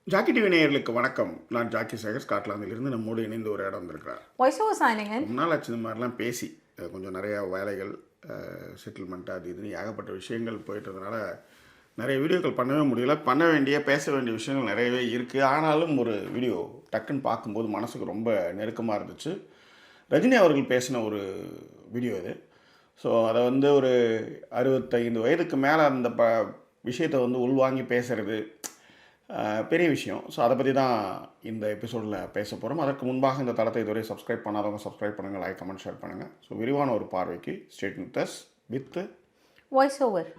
Jackie TV நேயர்களுக்கு வணக்கம். நான் ஜாக்கி சேகர், ஸ்காட்லாந்திலிருந்து நம்மோடு இணைந்து ஒரு இடம் வந்திருக்கிறார். ரொம்ப நாள் ஆச்சு இந்த மாதிரிலாம் பேசி. கொஞ்சம் நிறையா வேலைகள், செட்டில்மெண்ட், அது இதுன்னு ஏகப்பட்ட விஷயங்கள் போயிட்டதுனால நிறைய வீடியோக்கள் பண்ணவே முடியல. பண்ண வேண்டிய, பேச வேண்டிய விஷயங்கள் நிறையவே இருக்குது. ஆனாலும் ஒரு வீடியோ டக்குன்னு பார்க்கும்போது மனசுக்கு ரொம்ப நெருக்கமாக இருந்துச்சு. ரஜினி அவர்கள் பேசின ஒரு வீடியோ இது. ஸோ அதை வந்து ஒரு 65 வயதுக்கு மேலே அந்த விஷயத்தை வந்து உள்வாங்கி பேசுகிறது பெரிய விஷயம். ஸோ அதை பற்றி தான் இந்த எபிசோடில் பேச போகிறோம். அதற்கு முன்பாக இந்த தளத்தை இதுவரை சப்ஸ்கிரைப் பண்ணாதவங்க சப்ஸ்கிரைப் பண்ணுங்கள், லைக், கமெண்ட், ஷேர் பண்ணுங்கள். ஸோ விரிவான ஒரு பார்வைக்கு straight with us with voice over.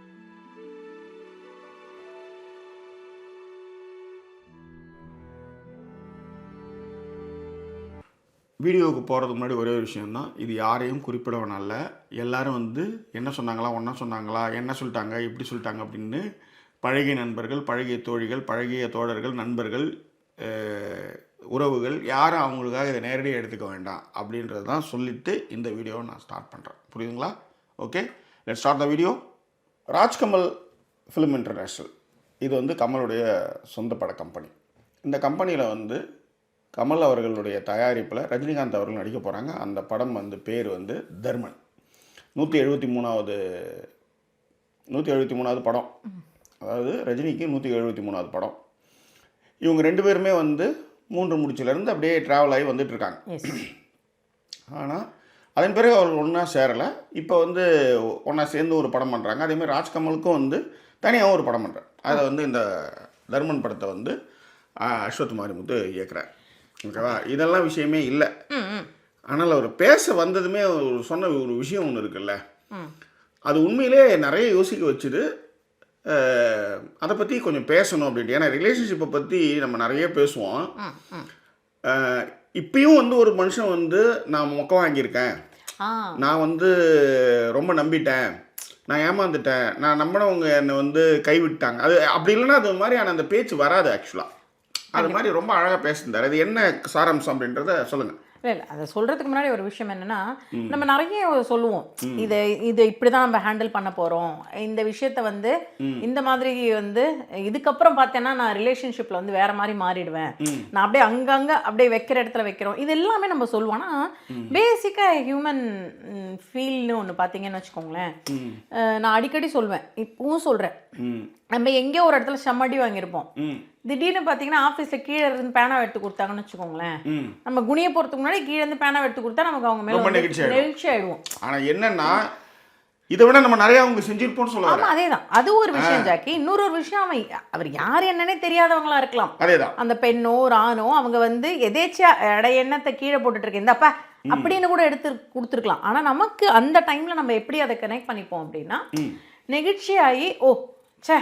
வீடியோவுக்கு போகிறதுக்கு முன்னாடி ஒரே ஒரு விஷயந்தான். இது யாரையும் குறிப்பிடவனால எல்லோரும் வந்து என்ன சொன்னாங்களா, ஒன்றா சொன்னாங்களா, என்ன சொல்லிட்டாங்க, இப்படி சொல்லிட்டாங்க அப்படின்னு பழகிய நண்பர்கள், பழகிய தோழிகள், பழகிய தோழர்கள், நண்பர்கள், உறவுகள் யாரும் அவங்களுக்காக இதை நேரடியாக எடுத்துக்க வேண்டாம் அப்படின்றது தான் சொல்லிவிட்டு இந்த வீடியோவை நான் ஸ்டார்ட் பண்ணுறேன். புரியுதுங்களா? Okay, let start the video. Rajkamal film international, இது வந்து கமலுடைய சொந்த பட கம்பெனி. இந்த கம்பெனியில் வந்து கமல் அவர்களுடைய தயாரிப்பில் ரஜினிகாந்த் அவர்கள் நடிக்க போகிறாங்க. அந்த படம் வந்து பேர் வந்து தர்மன். 173வது படம். அதாவது ரஜினிக்கு 173வது படம். இவங்க 2 பேருமே வந்து 3 முடிச்சிலேருந்து அப்படியே ட்ராவல் ஆகி வந்துட்டுருக்காங்க. ஆனால் அதன் பிறகு அவர்கள் ஒன்றா சேரலை. இப்போ வந்து ஒன்றா சேர்ந்து ஒரு படம் பண்ணுறாங்க. அதேமாதிரி ராஜ்கமலுக்கும் வந்து தனியாக ஒரு படம் பண்ணுறாங்க. அதை வந்து இந்த தர்மன் படத்தை வந்து அஸ்வத் மாரிமுத்து இயக்குறார். ஓகேவா? இதெல்லாம் விஷயமே இல்லை. ஆனால் அவர் பேச வந்ததுமே சொன்ன ஒரு விஷயம் ஒன்று இருக்குல்ல, அது உண்மையிலே நிறைய யோசிக்க வச்சுது. அதை பற்றி கொஞ்சம் பேசணும் அப்படின்ட்டு. ஏன்னா ரிலேஷன்ஷிப்பை பற்றி நம்ம நிறைய பேசுவோம். இப்பயும் வந்து ஒரு மனுஷன் வந்து நான் மொக்க வாங்கியிருக்கேன், நான் வந்து ரொம்ப நம்பிட்டேன், நான் ஏமாந்துட்டேன், நான் நம்பினவங்க என்னை வந்து கைவிட்டாங்க, அது அப்படி இல்லைன்னா அது மாதிரியான அந்த பேச்சு வராது. ஆக்சுவலாக அது மாதிரி ரொம்ப அழகாக பேசியிருந்தார். அது என்ன சாராம்சம் அப்படின்றத சொல்லுங்கள். இல்லை, அதை சொல்கிறதுக்கு முன்னாடி ஒரு விஷயம் என்னென்னா, நம்ம நிறைய சொல்லுவோம், இது இப்படி தான் நம்ம ஹேண்டில் பண்ண போகிறோம், இந்த விஷயத்த வந்து இந்த மாதிரி வந்து இதுக்கப்புறம் பார்த்தேன்னா நான் ரிலேஷன்ஷிப்பில் வந்து வேறு மாதிரி மாறிடுவேன், நான் அப்படியே அங்கங்கே அப்படியே வைக்கிற இடத்துல வைக்கிறோம், இது எல்லாமே நம்ம சொல்லுவோம். ஆனால் பேசிக்காக ஹியூமன் ஃபீல்னு ஒன்று பார்த்தீங்கன்னு வச்சுக்கோங்களேன். நான் அடிக்கடி சொல்வேன், இப்பவும் சொல்கிறேன், நம்ம எங்கேயோ ஒரு இடத்துல செம்மடி வாங்கியிருப்போம், திடீர்னு பார்த்தீங்கன்னா ஆஃபீஸில் கீழே இருந்து பேனா எடுத்து கொடுத்தாங்கன்னு வச்சுக்கோங்களேன், நம்ம குனிய போகிறதுக்கு முன்னாடி கீழே இருந்து பேனா எடுத்து கொடுத்தா நமக்கு அவங்க மேலே நெகிழ்ச்சி ஆயிடுவோம். ஆனால் என்னன்னா இதை விட நம்ம நிறைய அவங்க செஞ்சிருப்போம்னு சொல்லுவாங்க. ஆமாம், அதே தான். அது ஒரு விஷயம் ஜாக்கி. இன்னொரு விஷயம், அவர் யார் என்னன்னே தெரியாதவங்களா இருக்கலாம். அதேதான். அந்த பெண்ணோ ஒரு ஆணோ அவங்க வந்து எதேச்சியா எண்ணத்தை கீழே போட்டுட்டு இருக்கேன் இந்தப்பா அப்படின்னு கூட எடுத்து கொடுத்துருக்கலாம். ஆனால் நமக்கு அந்த டைமில் நம்ம எப்படி அதை கனெக்ட் பண்ணிப்போம் அப்படின்னா, நெகிழ்ச்சியாகி ஓ சே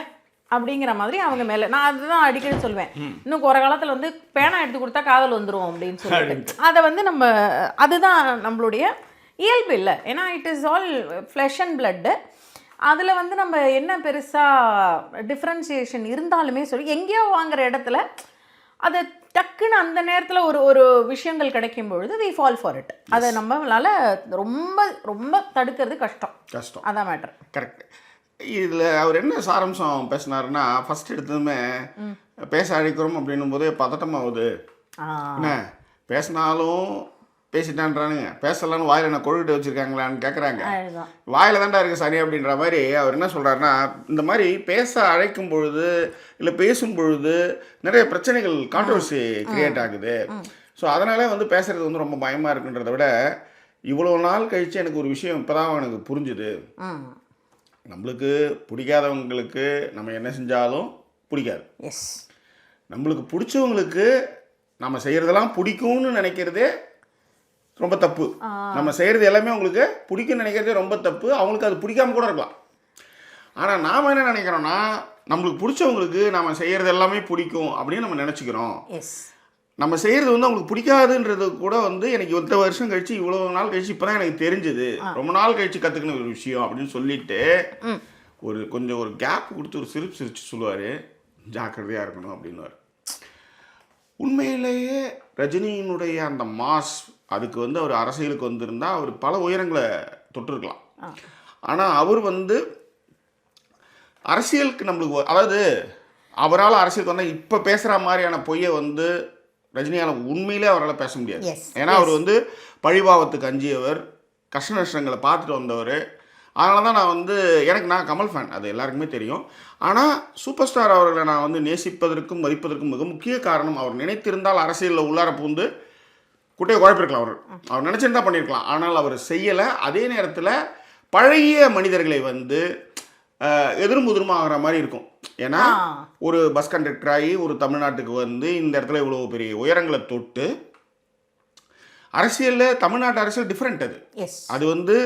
அப்படிங்கிற மாதிரி அவங்க மேலே. நான் அதுதான் அடிக்கடி சொல்வேன், இன்னும் ஒரு காலத்தில் வந்து பேனா எடுத்து கொடுத்தா காதல் வந்துடும் அப்படின்னு சொல்லிட்டு அதை வந்து நம்ம அதுதான் நம்மளுடைய இயல்பு இல்லை. ஏன்னா it is all flush and blood. அதில் வந்து நம்ம என்ன பெருசாக டிஃப்ரென்சியேஷன் இருந்தாலுமே சொல்லி எங்கேயோ வாங்குகிற இடத்துல அதை டக்குன்னு அந்த நேரத்தில் ஒரு விஷயங்கள் கிடைக்கும் பொழுது வி ஃபால் ஃபார் இட். அதை நம்மளால் ரொம்ப ரொம்ப தடுக்கிறது கஷ்டம். அதான் மேட்டர். கரெக்ட். இதில் அவர் என்ன சாராம்சம் பேசினாருன்னா, ஃபஸ்ட் எடுத்ததுமே பேச அழைக்கிறோம் அப்படின்னும் போதே பதட்டமாகுது. என்ன பேசினாலும் பேசிட்டான்றானுங்க, பேசலான்னு வாயில் என்ன கொழுகிட்டு வச்சுருக்காங்களான்னு கேட்குறாங்க. வாயில் தாண்டா இருக்குது சனி அப்படின்ற மாதிரி அவர் என்ன சொல்கிறாருன்னா, இந்த மாதிரி பேச அழைக்கும் பொழுது இல்லை பேசும் பொழுது நிறைய பிரச்சனைகள், கான்ட்ரவர்சி கிரியேட் ஆகுது. ஸோ அதனால வந்து பேசுகிறது வந்து ரொம்ப பயமாக இருக்குன்றத விட, இவ்வளோ நாள் கழித்து எனக்கு ஒரு விஷயம் இப்போ தான் எனக்கு புரிஞ்சுது. நம்மளுக்கு பிடிக்காதவங்களுக்கு நம்ம என்ன செஞ்சாலும் பிடிக்காது. நம்மளுக்கு பிடிச்சவங்களுக்கு நம்ம செய்கிறதெல்லாம் பிடிக்கும்னு நினைக்கிறதே ரொம்ப தப்பு. நம்ம செய்கிறது எல்லாமே அவங்களுக்கு பிடிக்கும்னு நினைக்கிறதே ரொம்ப தப்பு. அவங்களுக்கு அது பிடிக்காம கூட இருக்கலாம். ஆனால் நாம் என்ன நினைக்கிறோன்னா, நம்மளுக்கு பிடிச்சவங்களுக்கு நம்ம செய்கிறது எல்லாமே பிடிக்கும் அப்படின்னு நம்ம நினச்சிக்கிறோம். நம்ம செய்கிறது வந்து அவங்களுக்கு பிடிக்காதுன்றது கூட வந்து எனக்கு இத்தனை வருஷம் கழிச்சு, இவ்வளோ நாள் கழிச்சு இப்போ தான் எனக்கு தெரிஞ்சுது, ரொம்ப நாள் கழிச்சு கற்றுக்கின ஒரு விஷயம் அப்படின்னு சொல்லிட்டு கொஞ்சம் ஒரு கேப் கொடுத்து ஒரு சிரிச்சு சொல்லுவார், ஜாக்கிரதையாக இருக்கணும் அப்படின்னுவார். உண்மையிலேயே ரஜினியினுடைய அந்த மாஸ், அதுக்கு வந்து அவர் அரசியலுக்கு வந்திருந்தால் அவர் பல உயரங்களை தொட்டிருக்கலாம். ஆனால் அவர் வந்து அரசியலுக்கு நம்மளுக்கு, அதாவது அவரால் அரசியலுக்கு வந்தால் இப்போ பேசுகிற மாதிரியான பொய்யை வந்து ரஜினியால் உண்மையிலே அவரால் பேச முடியாது. Yes, ஏன்னா அவர் வந்து பழிபாவத்துக்கு அஞ்சியவர், கஷ்ட நஷ்டங்களை பார்த்துட்டு வந்தவர். அதனால தான் நான் வந்து நான் கமல் ஃபேன், அது எல்லாருக்குமே தெரியும். ஆனால் சூப்பர் ஸ்டார் அவர்களை நான் வந்து நேசிப்பதற்கும் மதிப்பதற்கும் மிக முக்கிய காரணம், அவர் நினைத்திருந்தால் அரசியலில் உள்ளார பூந்து குட்டையை குழப்பிருக்கலாம். அவர் நினச்சிருந்தா பண்ணியிருக்கலாம். ஆனால் அவர் செய்யலை. அதே நேரத்தில் பழைய மனிதர்களை வந்து எதிரும் ஆகிற மாதிரி இருக்கும். ஏன்னா ஒரு பஸ் கண்டக்டர் ஆகி ஒரு தமிழ்நாட்டுக்கு வந்து இந்த இடத்துல இவ்வளோ பெரிய உயரங்களை தொட்டு அரசியலில் தமிழ்நாட்டு அரசியல் டிஃப்ரெண்ட். அது வந்து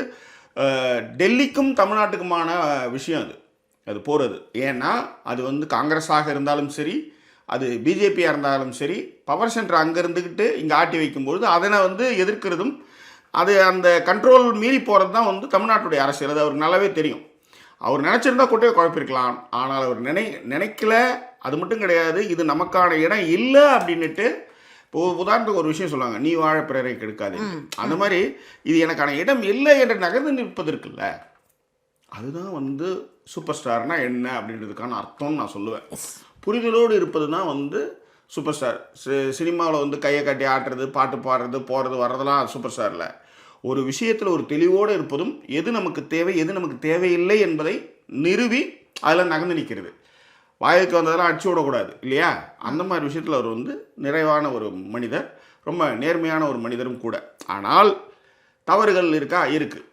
டெல்லிக்கும் தமிழ்நாட்டுக்குமான விஷயம். அது போகிறது. ஏன்னா அது வந்து காங்கிரஸாக இருந்தாலும் சரி, அது பிஜேபியாக இருந்தாலும் சரி, பவர் சென்டர் அங்கே இருந்துக்கிட்டு இங்கே ஆட்டி வைக்கும்பொழுது அதனை வந்து எதிர்க்கிறதும் அது அந்த கண்ட்ரோல் மீறி போகிறது தான் வந்து தமிழ்நாட்டுடைய அரசியல். அது அவருக்கு நல்லாவே தெரியும். அவர் நினச்சிருந்தா கொட்டையை குழப்பிருக்கலாம். ஆனால் அவர் நினைக்கல. அது மட்டும் கிடையாது, இது நமக்கான இடம் இல்லை அப்படின்னுட்டு. இப்போ உதாரணத்துக்கு ஒரு விஷயம் சொல்லுவாங்க, நீ வாழ பிறரை கெடுக்காது. அந்த மாதிரி இது எனக்கான இடம் இல்லை என்று நகர்ந்து நிற்பது இருக்குல்ல, அதுதான் வந்து சூப்பர் ஸ்டார்னா என்ன அப்படின்றதுக்கான அர்த்தம்னு நான் சொல்லுவேன். புரிதலோடு இருப்பது தான் வந்து சூப்பர் ஸ்டார். சினிமாவில் வந்து கையை கட்டி ஆட்டுறது, பாட்டு பாடுறது, போகிறது வர்றதெல்லாம் சூப்பர் ஸ்டாரில். ஒரு விஷயத்தில் ஒரு தெளிவோடு இருப்பதும், எது நமக்கு தேவை எது நமக்கு தேவையில்லை என்பதை நிறுவி அதில் நகர்ந்து நிற்கிறது. வாய்க்கு வந்ததெல்லாம் அடிச்சு விடக்கூடாது இல்லையா? அந்த மாதிரி விஷயத்தில் அவர் வந்து நிறைவான ஒரு மனிதர், ரொம்ப நேர்மையான ஒரு மனிதரும் கூட. ஆனால் தவறுகள் இருக்கா? இருக்குது.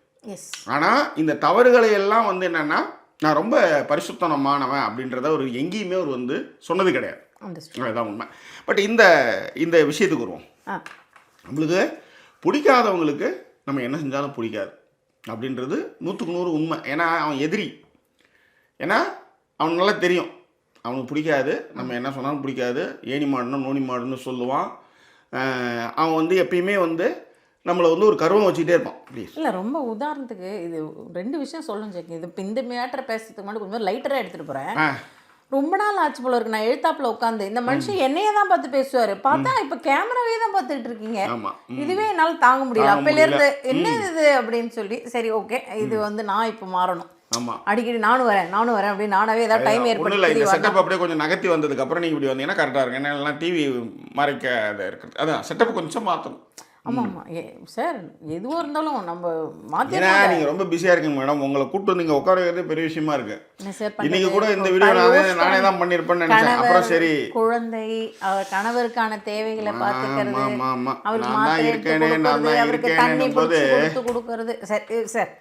ஆனால் இந்த தவறுகளை எல்லாம் வந்து என்னென்னா, நான் ரொம்ப பரிசுத்தமானவன் அப்படின்றத ஒரு எங்கேயுமே அவர் வந்து சொன்னது கிடையாது. அதுதான் உண்மை. பட் இந்த விஷயத்துக்கு வருவோம். நம்மளுக்கு பிடிக்காதவங்களுக்கு நம்ம என்ன செஞ்சாலும் பிடிக்காது அப்படின்றது 100க்கு 100 உண்மை. ஏன்னா அவன் எதிரி. ஏன்னா அவன் நல்லா தெரியும் அவனுக்கு பிடிக்காது, நம்ம என்ன சொன்னாலும் பிடிக்காது. ஏணி மாடணும் நோனி மாடுன்னு சொல்லுவான். அவன் வந்து எப்பயுமே வந்து நம்மளை வந்து ஒரு கர்வம் வச்சுக்கிட்டே இருப்பான். ப்ளீஸ் இல்லை, ரொம்ப உதாரணத்துக்கு இது 2 விஷயம் சொல்லணும் ஜெக்கி. இது இப்போ இந்த மேட்டரை பேசுறதுக்கு முன்னாடி கொஞ்சம் லைட்டராக எடுத்துகிட்டு போகிறேன். ரொம்ப நாள் ஆச்சு போல இருக்கு நான் எழுத்தாப்புல உட்காந்து இந்த மனுஷன் என்னையே தான் பார்த்து பேசுவார். பார்த்தா இப்போ கேமராவே தான் பார்த்துட்டு இருக்கீங்க. இதுவே என்னால் தாங்க முடியல. அப்போலேருந்து என்ன இது அப்படின்னு சொல்லி, சரி ஓகே இது வந்து நான் இப்போ மாறணும். அடிக்கடி நானும் வரேன் அப்படின்னு நானாவே ஏதாவது டைம் ஏற்படுத்தி செட்டப் அப்படியே கொஞ்சம் நகர்த்தி வந்ததுக்கு அப்புறம் நீங்க இப்படி வந்தீங்கன்னா கரெக்டாக இருக்கும். ஏன்னா எல்லாம் டிவி மறைக்க இருக்குது. அதான் செட்டப் கொஞ்சம் மாற்றணும். ஆமாம் சார், எதுவாக இருந்தாலும் நம்ம மாற்றி. நீங்கள் ரொம்ப பிஸியாக இருக்கீங்க மேடம், உங்களை கூப்பிட்டு நீங்கள் உட்கார வைக்கிறது பெரிய விஷயமா இருக்கு. இன்னைக்கு கூட இந்த வீடியோ நானே தான் பண்ணியிருப்பேன்னு நினைச்சேன். அப்புறம் சரி, குழந்தை, அவர் கணவருக்கான தேவைகளை பார்த்துக்கிறது, அவருக்கு தண்ணி கொடுத்து கொடுக்கறது. சரி சார்,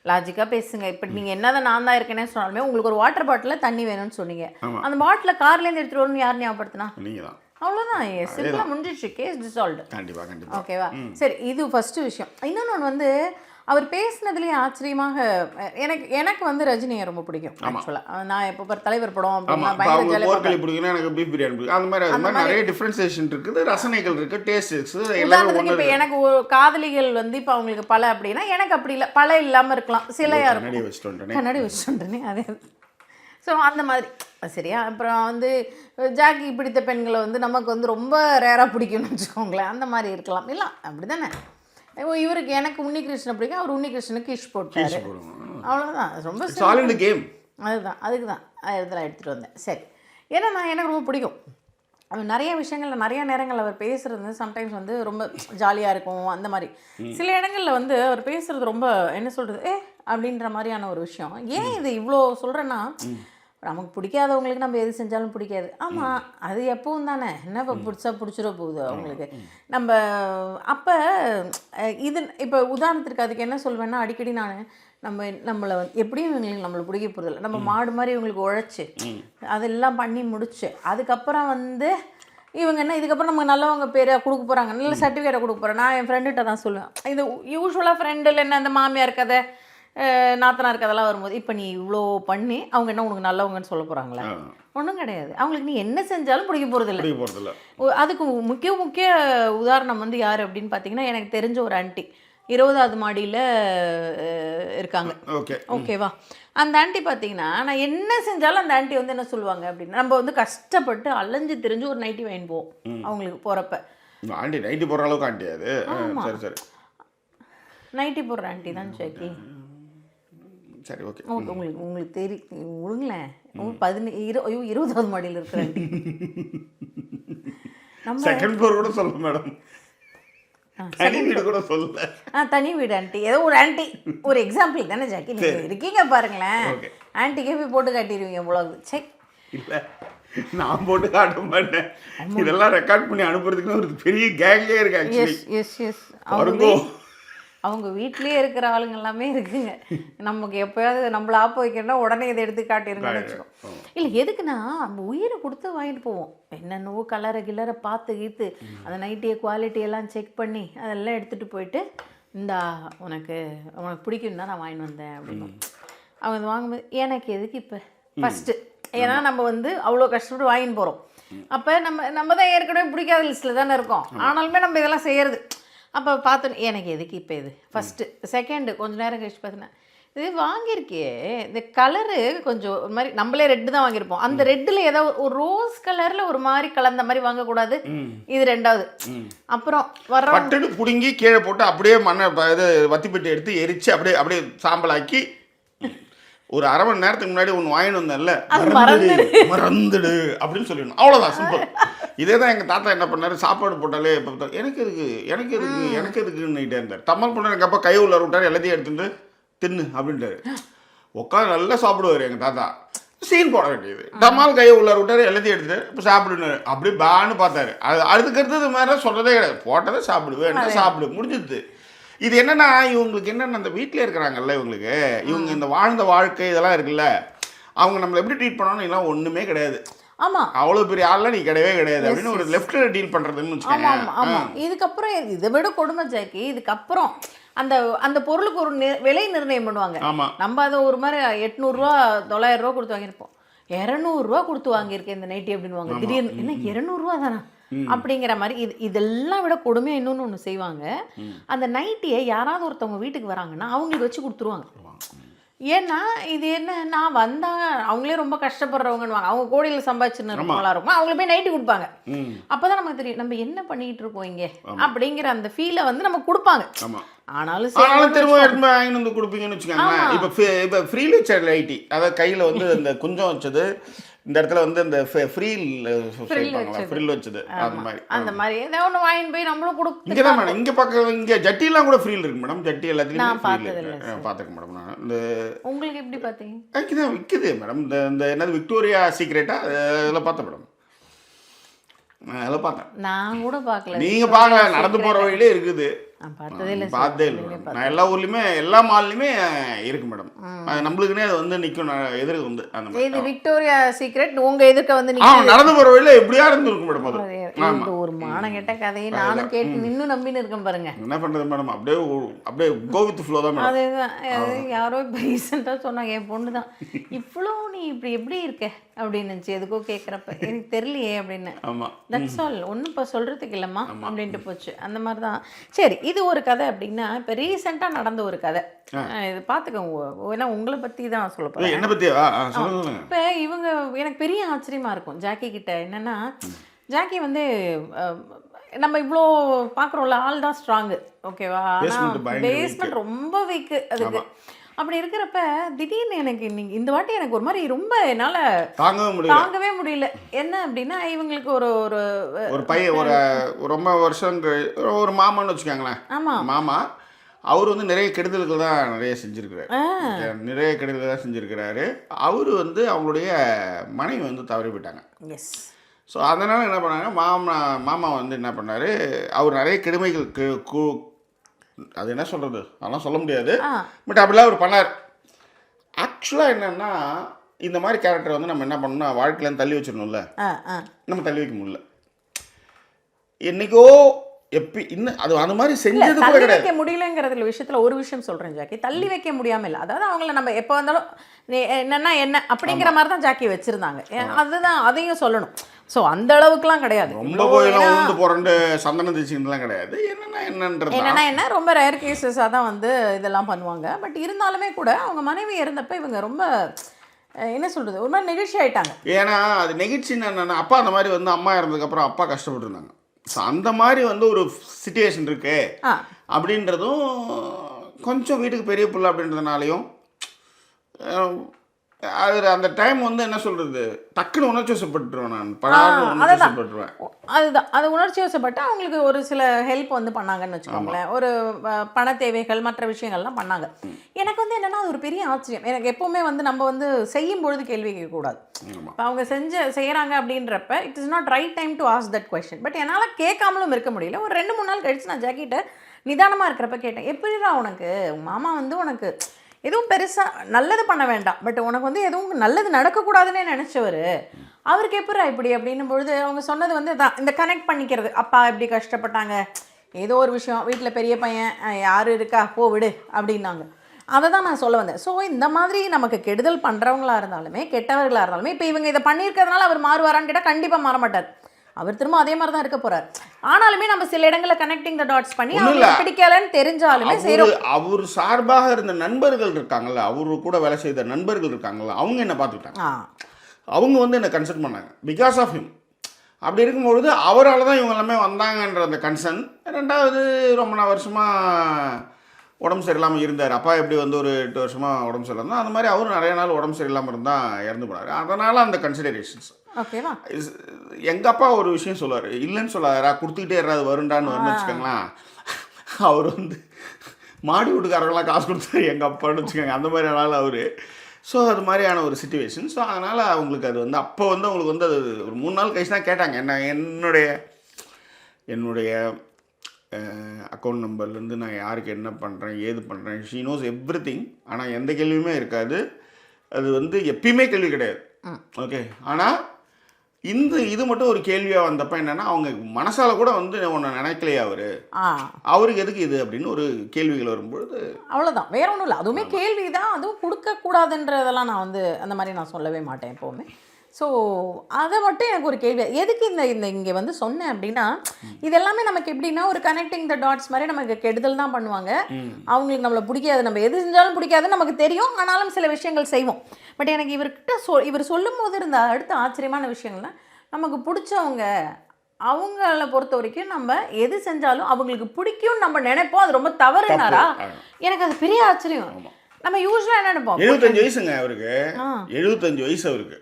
லாஜிக்காக பேசுங்க. இப்போ நீங்கள் என்னதான் நான் தான் இருக்கேனே சொன்னாலுமே உங்களுக்கு ஒரு வாட்டர் பாட்டிலில் தண்ணி வேணும்னு சொன்னீங்க. அந்த பாட்டில் கார்லேருந்து எடுத்துகிட்டு வரணும்னு யார் ஞாபகப்படுத்தினா? நீங்கள் தான். அவ்வளோதான், சிம்பிளாக முடிஞ்சிடுச்சு, கேஸ் டிசால்வ்டு. கண்டிப்பாக. ஓகேவா? சரி, இது ஃபஸ்ட்டு விஷயம். இன்னொன்று வந்து அவர் பேசினதுலேயே ஆச்சரியமாக எனக்கு வந்து ரஜினியை ரொம்ப பிடிக்கும். ஆக்சுவலாக நான் எப்போ தலைவர் படம் அப்படின்னா எனக்கு பீஃப் பிரியாணி பிடிக்கும். அந்த மாதிரி நிறைய டிஃப்ரென்சியேஷன் இருக்குது, ரசனைகள் இருக்குது, டேஸ்ட். உதாரணத்துக்கு இப்போ எனக்கு ஒரு காதலிகள் வந்து இப்போ அவங்களுக்கு பல அப்படின்னா எனக்கு அப்படி இல்லை, பல இல்லாமல் இருக்கலாம். சில யாரும் கண்ணாடி வச்சுட்டேனே அதே. ஸோ அந்த மாதிரி சரியா. அப்புறம் வந்து ஜாக்கி பிடித்த பெண்களை வந்து நமக்கு வந்து ரொம்ப ரேராக பிடிக்கும்னு வச்சுக்கோங்களேன். அந்த மாதிரி இருக்கலாம். இல்லை அப்படி தானே. இவருக்கு எனக்கு உன்னிகிருஷ்ணன் பிடிக்கும், அவர் உன்னிகிருஷ்ணனுக்கு கிஷ் போட்டார். அவ்வளோதான், ரொம்ப சாலிட் கேம். அதுதான், அதுக்கு தான் இதெல்லாம் எடுத்துகிட்டு வந்தேன். சரி, ஏன்னா எனக்கு ரொம்ப பிடிக்கும். நிறைய விஷயங்கள் நிறைய நேரங்கள் அவர் பேசுகிறது சம்டைம்ஸ் வந்து ரொம்ப ஜாலியாக இருக்கும். அந்த மாதிரி சில இடங்களில் வந்து அவர் பேசுகிறது ரொம்ப என்ன சொல்கிறது அப்படின்ற மாதிரியான ஒரு விஷயம். ஏன் இது இவ்வளோ சொல்கிறேன்னா, நமக்கு பிடிக்காதவங்களுக்கு நம்ம எது செஞ்சாலும் பிடிக்காது. ஆமாம், அது எப்பவும் தானே. என்ன இப்போ பிடிச்சிட போகுது அவங்களுக்கு. நம்ம அப்போ இது இப்போ உதாரணத்துக்கு அதுக்கு என்ன சொல்வேன்னா, அடிக்கடி நம்மளை எப்படியும் இவங்களுக்கு நம்மளை பிடிக்க போகிறதில்ல. நம்ம மாடு மாதிரி இவங்களுக்கு உழைச்சி அதெல்லாம் பண்ணி முடிச்சு அதுக்கப்புறம் வந்து இவங்க என்ன இதுக்கப்புறம் நமக்கு நல்லவங்க பேரை கொடுக்க போகிறாங்க, நல்ல சர்டிஃபிகேட்டை கொடுக்க போகிறேன். நான் என் ஃப்ரெண்டுகிட்ட தான் சொல்லுவேன். இது யூஸ்வலாக ஃப்ரெண்டில் என்ன அந்த மாமியார் கதை நாத்தனார் கதைலாம் வரும்போது, இப்போ நீ இவ்வளோ பண்ணி அவங்க என்ன உனக்கு நல்லவங்கன்னு சொல்ல போகிறாங்களா? ஒன்றும் கிடையாது. அவங்களுக்கு நீ என்ன செஞ்சாலும் பிடிக்க போகிறதில்ல. அதுக்கு முக்கிய உதாரணம் வந்து யார் அப்படின்னு பார்த்தீங்கன்னா, எனக்கு தெரிஞ்ச ஒரு ஆண்டி 20வது மாடியில் இருக்காங்க. ஓகேவா? அந்த ஆண்டி பார்த்தீங்கன்னா, நான் என்ன செஞ்சாலும் அந்த ஆண்டி வந்து என்ன சொல்லுவாங்க அப்படின்னா, நம்ம வந்து கஷ்டப்பட்டு அலைஞ்சு தெரிஞ்சு ஒரு நைட்டி வாங்கி போவோம் அவங்களுக்கு போகிறப்ப. ஆண்டி நைட்டி போடுற அளவுக்கு ஆண்டி அது. சரி நைட்டி போடுற ஆண்டி தான் ஜாக்கி. சரி ஓகே. உங்களுக்கு தெரியும் விடுங்களேன். ஐயோ 20வது மாடியில் இருக்கிற ஆண்டி. நம்ம செகண்ட் ஃப்ளோர் கூட சொல்ல மேடம், தனி வீடு கூட சொல்லல. தனி வீடு ஆண்டி, ஏதோ ஒரு ஆண்டி, ஒரு எக்ஸாம்பிள் தானே ஜாக்கி, நீங்கள் இருக்கீங்க பாருங்களேன். ஆண்டிக்கே போய் போட்டு காட்டிடுவீங்க போலது. சரி இல்லை, நான் போட்டு காட்ட மாட்டேன். இதெல்லாம் ரெக்கார்ட் பண்ணி அனுப்புறதுக்குன்னு ஒரு பெரிய கேங்கே இருக்கு ஆக்சுவலி. எஸ் எஸ் அவங்க வீட்லேயே இருக்கிற ஆளுங்க எல்லாமே இருக்குங்க. நமக்கு எப்போயாவது நம்மள ஆப்ப வைக்கணும்னா உடனே இதை எடுத்து காட்டிருங்கன்னு வச்சுக்கோ. இல்லை எதுக்குன்னா நம்ம உயிரை கொடுத்து வாங்கிட்டு போவோம். என்னென்னவோ கலரை கிளரை பார்த்து கீத்து அந்த நைட்டியை குவாலிட்டியெல்லாம் செக் பண்ணி அதெல்லாம் எடுத்துகிட்டு போயிட்டு இந்தா உனக்கு பிடிக்கும் தான் நான் வாங்கிட்டு வந்தேன் அப்படின்னு. அவங்க அது வாங்கும்போது எனக்கு எதுக்கு இப்போ ஃபஸ்ட்டு, ஏன்னா நம்ம வந்து அவ்வளோ கஷ்டப்பட்டு வாங்கிட்டு போகிறோம். அப்போ நம்ம தான் ஏற்கனவே பிடிக்காத லிஸ்ட்டில் தானே இருக்கோம். ஆனாலுமே நம்ம இதெல்லாம் செய்கிறது. அப்போ பார்த்தோன்னு எனக்கு எதுக்கு இப்போ இது ஃபஸ்ட்டு. செகண்டு கொஞ்சம் நேரம் கழிச்சு பார்த்தீங்கன்னா இது வாங்கியிருக்கே இந்த கலரு கொஞ்சம் ஒரு மாதிரி, நம்மளே ரெட்டு தான் வாங்கியிருப்போம், அந்த ரெட்டில் ஏதோ ஒரு ரோஸ் கலரில் ஒரு மாதிரி கலந்த மாதிரி வாங்கக்கூடாது. இது ரெண்டாவது. அப்புறம் வர பட்டுன்னு பிடுங்கி கீழே போட்டு அப்படியே மண்ணை இது வத்திப்பெட்டி எடுத்து எரிச்சு அப்படியே சாம்பலாக்கி ஒரு அரை மணி நேரத்துக்கு முன்னாடி ஒன்று வாங்கிட்டு வந்தேன்ல, மறந்துடு அப்படின்னு சொல்லிடணும். அவ்வளோதான், சிம்பிள். இதே தான் எங்கள் தாத்தா என்ன பண்ணாரு, சாப்பாடு போட்டாலே இப்போ எனக்கு எதுக்குன்னுட்டே இருந்தார். தம்மல் பண்ண எங்கள் அப்பா கை உள்ள விட்டார், எல்லாத்தையும் எடுத்துட்டு தின்னு அப்படின்ட்டாரு. உட்காந்து நல்லா சாப்பிடுவார் எங்கள் தாத்தா. சீன் போட வேண்டியது, தம்மால் கையை உள்ள விட்டார், எல்லாத்தையும் எடுத்துட்டு இப்போ சாப்பிடுனாரு. அப்படியே பேன்னு பார்த்தாரு. அதுக்கு அடுத்தது மாதிரி சொல்கிறதே கிடையாது, போட்டதை சாப்பிடுவேன், சாப்பிடு முடிஞ்சுது. இது என்னன்னா இவங்களுக்கு என்னென்ன அந்த வீட்டில் இருக்கிறாங்கல்ல இவங்க இந்த வாழ்ந்த வாழ்க்கை இதெல்லாம் இருக்குல்ல, அவங்க நம்மளை எப்படி ட்ரீட் பண்ணணும் இதெல்லாம் ஒன்றுமே கிடையாது. ஆமாம், அவ்வளோ பெரிய ஆள்லாம் நீ கிடையவே கிடையாது அப்படின்னு ஒரு லெஃப்ட்ல டீல் பண்ணுறதுன்னு வச்சுக்கோங்க. ஆமாம். இதுக்கப்புறம் இதை விட கொடுமை ஜாக்கி, இதுக்கப்புறம் அந்த அந்த பொருளுக்கு ஒரு விலை நிர்ணயம் பண்ணுவாங்க. ஆமாம், நம்ம அதை ஒரு மாதிரி 800 900 கொடுத்து வாங்கியிருப்போம். 200 கொடுத்து வாங்கியிருக்கேன் இந்த நைட்டி அப்படின்வாங்க. திடீர்னு என்ன 200 தானா அப்படிங்கிற மாதிரி. இதெல்லாம் விட கொடுமையாக இன்னொன்று ஒன்று செய்வாங்க. அந்த நைட்டியை யாராவது ஒருத்தவங்க வீட்டுக்கு வராங்கன்னா அவங்களுக்கு வச்சு கொடுத்துருவாங்க. ஏன்னா இது என்ன, நான் வந்தாங்க அவங்களே ரொம்ப கஷ்டப்படுறவங்கன்னு, அவங்க கோடியில் சம்பாதிச்சுன்னு இருக்கவங்களா இருக்கும், அவங்கள போய் நைட்டு கொடுப்பாங்க. அப்போதான் நமக்கு தெரியும் நம்ம என்ன பண்ணிட்டு இருக்கோம் இங்கே அப்படிங்கிற அந்த ஃபீலை வந்து நமக்கு கொடுப்பாங்க. ஆனாலும் திரும்ப எடுத்து வாங்கி வந்து கொடுப்பீங்கன்னு வச்சுக்கோங்களேன். இப்போ ஃப்ரீல வச்ச லைட்டி, அதாவது கையில் வந்து இந்த குஞ்சம் வச்சது, இந்த இடத்துல வந்து இந்த ஃப்ரில் வச்சது, அந்த மாதிரி ஏதாவது ஒன்று வாங்கிட்டு போய் நம்மளும் கொடுத்து. இங்கே தான் மேடம், இங்கே பக்கம் இங்கே ஜட்டிலாம் கூட ஃப்ரீல் இருக்கு மேடம். ஜட்டி எல்லாத்தையும் பார்த்துக்க மேடம். நான் இந்த உங்களுக்கு எப்படி பார்த்தீங்க, இங்கே தான் விற்குது மேடம். இந்த என்னது விக்டோரியா சீக்ரெட்டா அதில் பார்த்தேன் மேடம். அதில் பார்த்தேன். நான் கூட பார்க்கல. நீங்கள் பார்க்கல, நடந்து போகிற வழியிலே இருக்குது. பார்த்ததே இல்லை. நான் எல்லா ஊர்லேயுமே எல்லா மால்லையுமே இருக்கு மேடம். நம்மளுக்குன்னே அது வந்து நிற்கும் எதிர்க்கு வந்து அந்த மாதிரி. இது விக்டோரியா சீக்ரெட் உங்க எதிர்க்க வந்து நிற்கும். நடந்து போகிற வழியில எப்படியா இருந்துருக்கும் மேடம். அது ஒரு மானம் கெட்ட கதையை நானும் கேட்டு நின்னும் நம்பின்னு இருக்கேன் பாருங்க. என்ன பண்றது மேடம், அப்படியே கோ வித் ஃப்ளோ தான் மேடம். அதுதான் யாரோ இப்போ ரீசெண்டாக சொன்னாங்க, என் பொண்ணு தான் இவ்வளோ நீ இப்படி எப்படி இருக்க அப்படின்னு எதுக்கோ கேட்குறப்ப எனக்கு தெரியலையே அப்படின்னு. தட்ஸ் ஆல், ஒன்றும் இப்போ சொல்கிறதுக்கு இல்லைம்மா அப்படின்ட்டு போச்சு. அந்த மாதிரி தான். சரி, இது ஒரு கதை அப்படின்னா இப்போ ரீசெண்டாக நடந்த ஒரு கதை. இது பார்த்துக்கோங்க, ஏன்னா உங்களை பற்றி தான் சொல்ல போகிறேன். என்ன பற்றியா? இப்போ இவங்க எனக்கு பெரிய ஆச்சரியமாக இருக்கும் ஜாக்கி கிட்ட. என்னென்னா ஜாக்கி வந்து நம்ம இவ்வளோ பார்க்குறோம்ல, ஆள் தான் ஸ்ட்ராங்கு, ஓகேவா, ஆனால் பேஸ்மெண்ட் ரொம்ப வீக்கு அதுக்கு. அப்படி இருக்கிறப்ப திடீர்னு எனக்கு இன்னைக்கு இந்த வாட்டி எனக்கு ஒரு மாதிரி ரொம்ப என்னால் தாங்கவே முடியல. என்ன அப்படின்னா இவங்களுக்கு ஒரு பையன் ஒரு ரொம்ப வருஷம் ஒரு மாமான்னு வச்சுக்கோங்களேன். ஆமாம், மாமா அவர் வந்து நிறைய கெடுதல்கள் தான் நிறைய செஞ்சுருக்கிறாரு. அவர் வந்து அவங்களுடைய மனைவி வந்து தவறி போயிட்டாங்க. எஸ். ஸோ அதனால் என்ன பண்ணாங்க, மாமா வந்து என்ன பண்ணார், அவர் நிறைய கெடுமைகள் அது என்ன சொல்கிறது அதெல்லாம் சொல்ல முடியாது, பட் அப்படிலாம் அவர் பண்ணார். ஆக்சுவலாக என்னென்னா இந்த மாதிரி கேரக்டர் வந்து நம்ம என்ன பண்ணணும்னா வாழ்க்கையிலேருந்து தள்ளி வச்சிடணும்ல, நம்ம தள்ளி வைக்க முடியல. என்னைக்கோ இன்னும் அது மாதிரி செஞ்சது கூட கிடையாது. வைக்க முடியலங்கிறதுல விஷயத்தில் ஒரு விஷயம் சொல்கிறேன் ஜாக்கி, தள்ளி வைக்க முடியாமல் இல்லை. அதாவது அவங்கள நம்ம எப்போ வந்தாலும் என்னன்னா என்ன அப்படிங்கிற மாதிரி தான் ஜாக்கி வச்சுருந்தாங்க. அதுதான் அதையும் சொல்லணும். ஸோ அந்த அளவுக்குலாம் கிடையாது, ரொம்ப போயெல்லாம் உண்டு போறண்டு சந்தனம் தேய்ச்சிக்கலாம் கிடையாது. என்ன ரொம்ப ரேர் கேசஸாக தான் வந்து இதெல்லாம் பண்ணுவாங்க. பட் இருந்தாலுமே கூட அவங்க மனைவி இருந்தப்ப இவங்க ரொம்ப என்ன சொல்கிறது ஒரு மாதிரி நெகிழ்ச்சி ஆகிட்டாங்க. ஏன்னா அது நெகிழ்ச்சின்னு என்னென்னா, அப்பா அந்த மாதிரி வந்து அம்மா இறந்ததுக்கப்புறம் அப்பா கஷ்டப்பட்டுருந்தாங்க. ஸோ அந்த மாதிரி வந்து ஒரு சிச்சுவேஷன் இருக்கு அப்படின்றதும், கொஞ்சம் வீட்டுக்கு பெரிய பிள்ளை அப்படின்றதுனாலையும் அது அந்த டைம் வந்து என்ன சொல்கிறது, டக்குன்னு உணர்ச்சி வசப்பட்டுருவேன் நான், படார்னு உணர்ச்சி வசப்பட்டுருவேன். அதுதான், அது உணர்ச்சி வசப்பட்டு அவங்களுக்கு ஒரு சில ஹெல்ப் வந்து பண்ணாங்கன்னு வச்சுக்கோங்களேன். ஒரு பண தேவைகள் மற்ற விஷயங்கள்லாம் பண்ணாங்க. எனக்கு வந்து என்னென்னா அது ஒரு பெரிய ஆச்சரியம். எனக்கு எப்போவுமே வந்து நம்ம வந்து செய்யும் பொழுது கேள்வி கேட்கக்கூடாது. இப்போ அவங்க செய்கிறாங்க அப்படின்றப்ப it is not right time to ask that question. But என்னால் கேட்காமலும் இருக்க முடியல. ஒரு 2-3 நாள் கழிச்சு நான் ஜாக்கிட்ட நிதானமாக இருக்கிறப்ப கேட்டேன், எப்படிடா உனக்கு மாமா வந்து உனக்கு எதுவும் பெருசாக நல்லது பண்ண வேண்டாம், பட் உனக்கு வந்து எதுவும் நல்லது நடக்கக்கூடாதுன்னே நினச்சவர், அவருக்கு எப்படா இப்படி அப்படின்னும் பொழுது அவங்க சொன்னது வந்து தான் இந்த கனெக்ட் பண்ணிக்கிறது. அப்பா இப்படி கஷ்டப்பட்டாங்க, ஏதோ ஒரு விஷயம், வீட்டில் பெரிய பையன் யார் இருக்கா போ விடு அப்படின்னாங்க. அதை தான் நான் சொல்ல வந்தேன். ஸோ இந்த மாதிரி நமக்கு கெடுதல் பண்ணுறவங்களா இருந்தாலுமே கெட்டவர்களாக இருந்தாலுமே, இப்போ இவங்க இதை பண்ணியிருக்கிறதுனால அவர் மாறுவாரான்னு கேட்டால் கண்டிப்பாக மாற மாட்டார். அவர் திரும்ப அதே மாதிரி தான் இருக்க போறார். ஆனாலுமே நம்ம சில இடங்களில் கனெக்டிங் த டாட்ஸ் பண்ணி அவங்களுக்கு பிடிக்கலன்னு தெரிஞ்சாலுமே செய்றோம். அவர் சார்பாக இருந்த நண்பர்கள் இருக்காங்கல்ல, அவரு கூட வேலை செய்த நண்பர்கள் இருக்காங்கல்ல, அவங்க என்ன பார்த்துக்கிட்டாங்க. அவங்க வந்து என்ன கன்சர்ன் பண்ணாங்க பிகாஸ் ஆஃப் ஹிம். அப்படி இருக்கும்பொழுது அவரால் தான் இவங்க எல்லாமே வந்தாங்கன்ற அந்த கன்சர்ன். ரெண்டாவது ரொம்ப வருஷமாக உடம்பு சரியில்லாமல் இருந்தார். அப்பா எப்படி வந்து ஒரு 8 வருஷமாக உடம்பு சரியில்லாமல், அந்த மாதிரி அவரும் நிறைய நாள் உடம்பு சரியில்லாமல் இருந்தால் இறந்து போனார். அதனால் அந்த கன்சிடரேஷன்ஸ். ஓகேவா, எங்கள் அப்பா ஒரு விஷயம் சொல்லுவார், இல்லைன்னு சொல்லாரா கொடுத்துக்கிட்டே யாராவது வருண்டான்னு வந்து வச்சுக்கோங்களேன். அவர் வந்து மாடி வீட்டுக்காரங்களாம் காசு கொடுத்தாரு எங்கள் அப்பான்னு வச்சுக்கோங்க, அந்த மாதிரி ஆனாலும் அவர். ஸோ அது மாதிரியான ஒரு சுச்சுவேஷன். ஸோ அதனால் அவங்களுக்கு அது வந்து அப்போ வந்து அவங்களுக்கு வந்து அது ஒரு 3 நாள் கழிச்சு தான் கேட்டாங்க. என்னுடைய அக்கௌண்ட் நம்பர்லேருந்து நான் யாருக்கு என்ன பண்ணுறேன் ஏது பண்ணுறேன், ஷீ நோஸ் எவ்ரி திங். ஆனால் எந்த கேள்வியுமே இருக்காது, அது வந்து எப்பயுமே கேள்வி கிடையாது. ஓகே, ஆனால் இது மட்டும் ஒரு கேள்வியாக வந்தப்போ என்னென்னா, அவங்க மனசால கூட வந்து ஒன்று நினைக்கலையா அவருக்கு எதுக்கு இது அப்படின்னு ஒரு கேள்விகள் வரும்பொழுது அவ்வளோதான், வேற ஒன்றும் இல்லை. அதுவுமே கேள்வி தான், அதுவும் கொடுக்கக்கூடாதுன்றதெல்லாம் நான் வந்து அந்த மாதிரி நான் சொல்லவே மாட்டேன் எப்போவுமே. ஸோ அதை மட்டும் எனக்கு ஒரு கேள்வி, எதுக்கு இந்த இங்கே வந்து சொன்னேன் அப்படின்னா, இது எல்லாமே நமக்கு எப்படின்னா ஒரு கனெக்டிங் த டாட்ஸ் மாதிரி நமக்கு கெடுதல் தான் பண்ணுவாங்க. அவங்களுக்கு நம்மளை பிடிக்காது, நம்ம எது செஞ்சாலும் பிடிக்காதுன்னு நமக்கு தெரியும், ஆனாலும் சில விஷயங்கள் செய்வோம். பட் எனக்கு இவர் சொல்லும் போது இருந்த அடுத்த ஆச்சரியமான விஷயங்கள்லாம், நமக்கு பிடிச்சவங்க அவங்கள பொறுத்த வரைக்கும் நம்ம எது செஞ்சாலும் அவங்களுக்கு பிடிக்கும்னு நம்ம நினைப்போம், அது ரொம்ப தவறுனாரா? எனக்கு அது பெரிய ஆச்சரியம். நம்ம யூஸ்வலாக என்ன நினைப்போம், 75 வயசுங்க அவருக்கு, 75 வயசு அவருக்கு.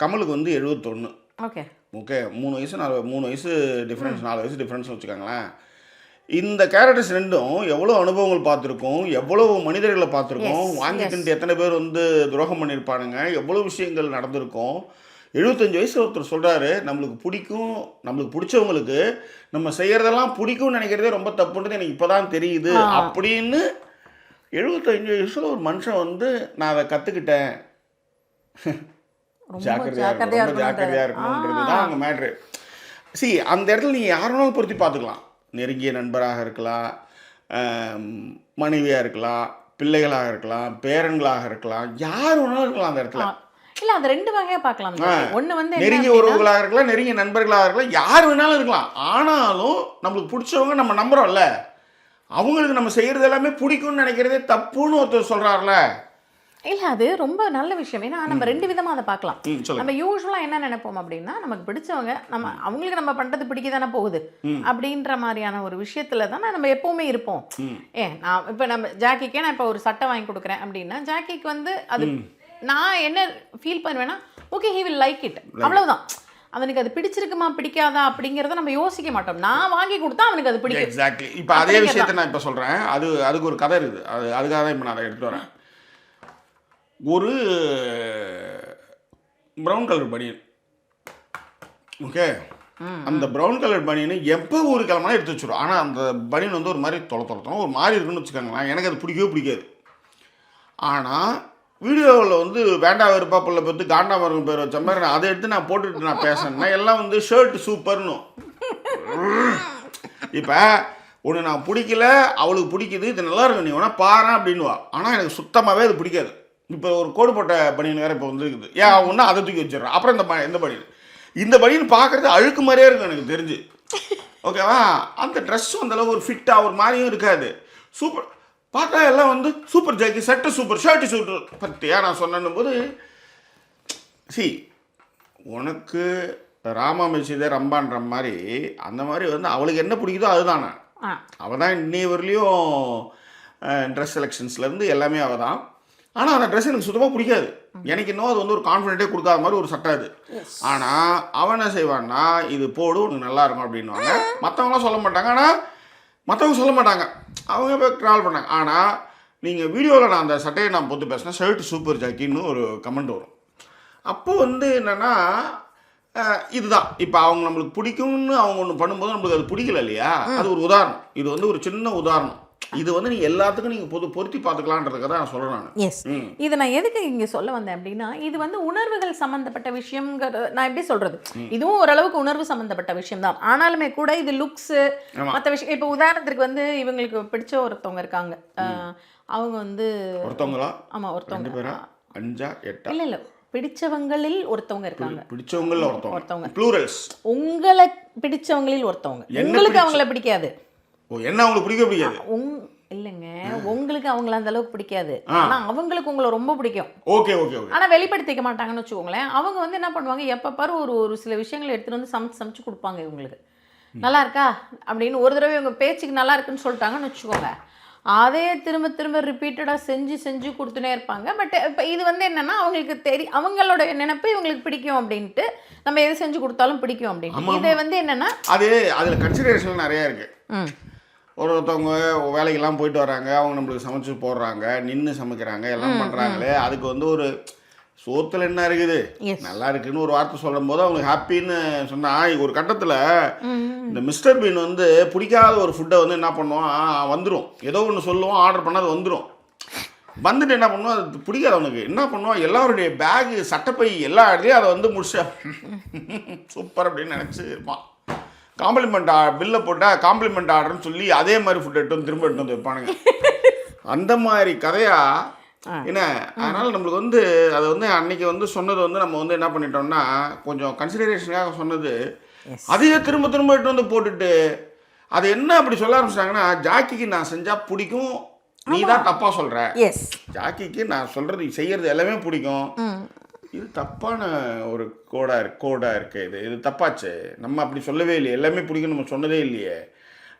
கமலுக்கு வந்து 71. ஓகே, 3 வயசு டிஃப்ரென்ஸ், 4 வயசு டிஃப்ரென்ஸ் வச்சுக்கோங்களேன். இந்த கேரக்டர்ஸ் ரெண்டும் எவ்வளோ அனுபவங்கள் பார்த்துருக்கோம், எவ்வளோ மனிதர்களை பார்த்துருக்கோம், வாங்கி திண்டு எத்தனை பேர் வந்து துரோகம் பண்ணியிருப்பானுங்க, எவ்வளோ விஷயங்கள் நடந்திருக்கும். 75 வயசு ஒருத்தர் சொல்கிறாரு, நம்மளுக்கு பிடிக்கும், நம்மளுக்கு பிடிச்சவங்களுக்கு நம்ம செய்கிறதெல்லாம் பிடிக்கும்னு நினைக்கிறதே ரொம்ப தப்புன்றது எனக்கு இப்போ தான் தெரியுது அப்படின்னு 75 வயசில் ஒரு மனுஷன் வந்து நான் அதை கற்றுக்கிட்டேன். ஜாக்கிரதையாக இருக்கணுன்றது தான் அங்கே மேட்ரு. அந்த இடத்துல நீங்கள் யார் வேணாலும் பொருத்தி பார்த்துக்கலாம். நெருங்கிய நண்பராக இருக்கலாம், மனைவியாக இருக்கலாம், பிள்ளைகளாக இருக்கலாம், பேரன்களாக இருக்கலாம், யார் வேணாலும் இருக்கலாம் அந்த இடத்துல. இல்லை, அது 2 வகையாக பார்க்கலாம். ஒன்று வந்து நெருங்கிய உறவுகளாக இருக்கலாம், நெருங்கிய நண்பர்களாக இருக்கலாம், யார் வேணாலும் இருக்கலாம். ஆனாலும் நம்மளுக்கு பிடிச்சவங்க நம்ம நம்புகிறோம்ல, அவங்களுக்கு நம்ம செய்கிறது எல்லாமே பிடிக்கும்னு நினைக்கிறதே தப்புன்னு ஒருத்தர் சொல்கிறார்ல. இல்லை, அது ரொம்ப நல்ல விஷயம். ஏன்னா நம்ம 2 விதமாக அதை பார்க்கலாம். நம்ம யூஸ்வலாக என்ன நினைப்போம் அப்படின்னா, நமக்கு பிடிச்சவங்க அவங்களுக்கு நம்ம பண்ணுறது பிடிக்க தானே போகுது அப்படின்ற மாதிரியான ஒரு விஷயத்துல தான் நம்ம எப்போவுமே இருப்போம். நான் இப்போ நம்ம ஜாக்கிக்கே நான் இப்போ ஒரு சட்டை வாங்கி கொடுக்குறேன் அப்படின்னா, ஜாக்கிக்கு வந்து அது நான் என்ன ஃபீல் பண்ணுவேன்னா, okay he will like it, அவ்வளவுதான். அவனுக்கு அது பிடிச்சிருக்குமா பிடிக்காதா அப்படிங்கிறத நம்ம யோசிக்க மாட்டோம். நான் வாங்கி கொடுத்தா அவனுக்கு அது பிடிக்கும். எக்ஸாக்ட்லி. இப்போ அதே விஷயத்தை நான் இப்போ சொல்கிறேன், அதுக்கு ஒரு கதை இருக்குது. அதுக்காக தான் இப்போ நான் அதை எடுத்து வரேன். ஒரு ப்ரௌன் கலர் பனியன், ஓகே, அந்த ப்ரௌன் கலர் பனியன் எப்போ ஒரு கிழமை எடுத்து வச்சுரும். ஆனால் அந்த பனியன் வந்து ஒரு மாதிரி தொலைத்தோம் ஒரு மாதிரி இருக்குன்னு வச்சுக்கோங்களேன். எனக்கு அது பிடிக்கவே பிடிக்காது. ஆனால் வீடியோவில் வந்து வேண்டா வெறுப்பா புள்ள பார்த்து காண்டா மரம் பேர் வச்ச மாதிரி அதை எடுத்து நான் போட்டுட்டு நான் பேசினேன்னா எல்லாம் வந்து ஷர்ட் சூப்பர்னு. இப்போ ஒன்று நான் பிடிக்கல, அவளுக்கு பிடிக்குது, இது நல்லா இருக்கு, நீ வேணா பாரு அப்படின்னுவா. ஆனால் எனக்கு சுத்தமாகவே அது பிடிக்காது. இப்போ ஒரு கோடு போட்ட பனியன் வேறு இப்போ வந்துருக்குது, ஏன் ஒன்றா அதை தூக்கி வச்சிடறேன். அப்புறம் இந்த பனியன் பார்க்குறது அழுக்கு மாதிரியே இருக்கும் எனக்கு தெரிஞ்சு, ஓகேவா. அந்த ட்ரெஸ்ஸும் அந்தளவுக்கு ஒரு ஃபிட்டாக ஒரு மாதிரியும் இருக்காது. சூப்பர் பார்த்தா எல்லாம் வந்து சூப்பர் ஜாக்கி, சட்டை சூப்பர், ஷர்ட்டு சூப்பர் பற்றியா நான் சொன்னும் போது, உனக்கு ராமா மெச்சிதே ரம்பான்ற மாதிரி அந்த மாதிரி வந்து அவளுக்கு என்ன பிடிக்குதோ அதுதானே. அவள் தான் இன்னி வரலையும் ட்ரெஸ் செலெக்ஷன்ஸ்லேருந்து எல்லாமே அவள் தான். ஆனால் அந்த ட்ரெஸ் எனக்கு சுத்தமாக பிடிக்காது. எனக்கு இன்னும் அது வந்து ஒரு கான்ஃபிடென்ட்டே கொடுக்காத மாதிரி ஒரு சட்டை அது. ஆனால் அவன் என்ன செய்வான்னா, இது போடு உனக்கு நல்லா இருக்கும் அப்படின்வாங்க. மற்றவங்களாம் சொல்ல மாட்டாங்க. ஆனால் மற்றவங்க சொல்ல மாட்டாங்க, அவங்க போய் ட்ராவல் பண்ணாங்க. ஆனால் நீங்கள் வீடியோவில் நான் அந்த சட்டையை நான் போட்டு பேசினேன், ஷர்ட் சூப்பர் ஜாக்கின்னு ஒரு கமெண்ட் வரும். அப்போது வந்து என்னென்னா இதுதான் இப்போ அவங்க நம்மளுக்கு பிடிக்கும்னு அவங்க ஒன்று பண்ணும்போது நம்மளுக்கு அது பிடிக்கல இல்லையா, அது ஒரு உதாரணம். இது வந்து ஒரு சின்ன உதாரணம். இது வந்து நீங்கள் எல்லாத்துக்கும் நீங்கள் பொருத்தி பார்த்துக்கலான்றதுக்காக தான் நான் சொல்கிறேன் நான். எஸ், இது நான் எதுக்கு இங்கே சொல்ல வந்தேன் அப்படின்னா, இது வந்து உணர்வுகள் சம்மந்தப்பட்ட விஷயங்கிற, நான் எப்படி சொல்கிறது, இதுவும் ஓரளவுக்கு உணர்வு சம்மந்தப்பட்ட விஷயம் தான். ஆனாலுமே கூட இது லுக்ஸு மற்ற விஷயம். இப்போ உதாரணத்துக்கு வந்து இவங்களுக்கு பிடிச்ச ஒருத்தவங்க இருக்காங்க, அவங்க வந்து ஒருத்தவங்களா? ஆமாம், ஒருத்தவங்க 5 8 இல்லை இல்லை, பிடிச்சவங்களில் ஒருத்தவங்க இருக்காங்க. பிடிச்சவங்களில் ஒருத்தவங்க ப்ளூரல்ஸ். உங்களை பிடிச்சவங்களில் ஒருத்தவங்க, உங்களுக்கு அவங்கள பிடிக்காது. ஓ, என்ன அவங்களுக்கு பிடிக்காது? இல்லைங்க, உங்களுக்கு அவங்கள அந்த அளவுக்கு பிடிக்காது, ஆனா அவங்களுக்கு உங்களை ரொம்ப பிடிக்கும். Okay okay okay. ஆனா வெளிப்படுத்திக்க மாட்டாங்கன்னு வச்சுக்கோங்களேன். அவங்க வந்து என்ன பண்ணுவாங்க, எப்ப பாரு ஒரு சில விஷயங்களை எடுத்துட்டு வந்து சமைச்சு கொடுப்பாங்க இவங்களுக்கு. நல்லா இருக்கா அப்படின்னு ஒரு தடவை இவங்க பேச்சுக்கு நல்லா இருக்குன்னு சொல்லிட்டாங்கன்னு வச்சுக்கோங்க, அதே திரும்ப திரும்ப ரிப்பீட்டடாக செஞ்சு கொடுத்துனே இருப்பாங்க. பட் இப்போ இது வந்து என்னன்னா, அவங்களுக்கு அவங்களோட நினைப்பு இவங்களுக்கு பிடிக்கும் அப்படின்ட்டு, நம்ம எது செஞ்சு கொடுத்தாலும் பிடிக்கும் அப்படின்னு. இது வந்து என்னன்னா, அதில் கன்சிடரேஷன் நிறையா இருக்கு. ஒருத்தவங்க வேலைக்கெல்லாம் போயிட்டு வராங்க, அவங்க நம்மளுக்கு சமைச்சு போடுறாங்க, நின்று சமைக்கிறாங்க, எல்லாம் பண்ணுறாங்களே, அதுக்கு வந்து ஒரு சோத்துல என்ன இருக்குது, நல்லா இருக்குன்னு ஒரு வார்த்தை சொல்லும் போது அவங்க ஹாப்பின்னு சொன்னால், ஒரு கட்டத்தில் இந்த மிஸ்டர் பீன் வந்து பிடிக்காத ஒரு ஃபுட்டை வந்து என்ன பண்ணுவான், வந்துடும், ஏதோ ஒன்று சொல்லுவோம், ஆர்டர் பண்ணால் அது வந்துடும். வந்துட்டு என்ன பண்ணுவோம், அது பிடிக்காது அவனுக்கு, என்ன பண்ணுவான், எல்லாருடைய பேகு சட்டைப்பை எல்லா இடத்துலையும் அதை வந்து முடிச்சா சூப்பர் அப்படின்னு நினச்சி இருப்பான். காம்ப்ளிமெண்ட் பில்லை போட்டால் காம்ப்ளிமெண்ட் ஆர்டர்னு சொல்லி அதே மாதிரி ஃபுட் திரும்ப எடுத்து வந்து வைப்பானுங்க. அந்த மாதிரி கதையா என்ன. அதனால் நம்மளுக்கு வந்து அதை வந்து அன்னைக்கு வந்து சொன்னது வந்து நம்ம வந்து என்ன பண்ணிட்டோம்னா, கொஞ்சம் கன்சிடரேஷனுக்காக சொன்னது, அதையே திரும்ப எடுத்து வந்து போட்டுட்டு, அது என்ன அப்படி சொல்ல ஆரம்பிச்சிட்டாங்கன்னா, ஜாக்கிக்கு நான் செஞ்சால் பிடிக்கும், நீ தான் தப்பாக சொல்கிற, ஜாக்கிக்கு நான் சொல்கிறது செய்கிறது எல்லாமே பிடிக்கும், இது தப்பான ஒரு கோடாக இருக்கு, இது தப்பாச்சு, நம்ம அப்படி சொல்லவே இல்லையே, எல்லாமே பிடிக்கும் நம்ம சொன்னதே இல்லையே,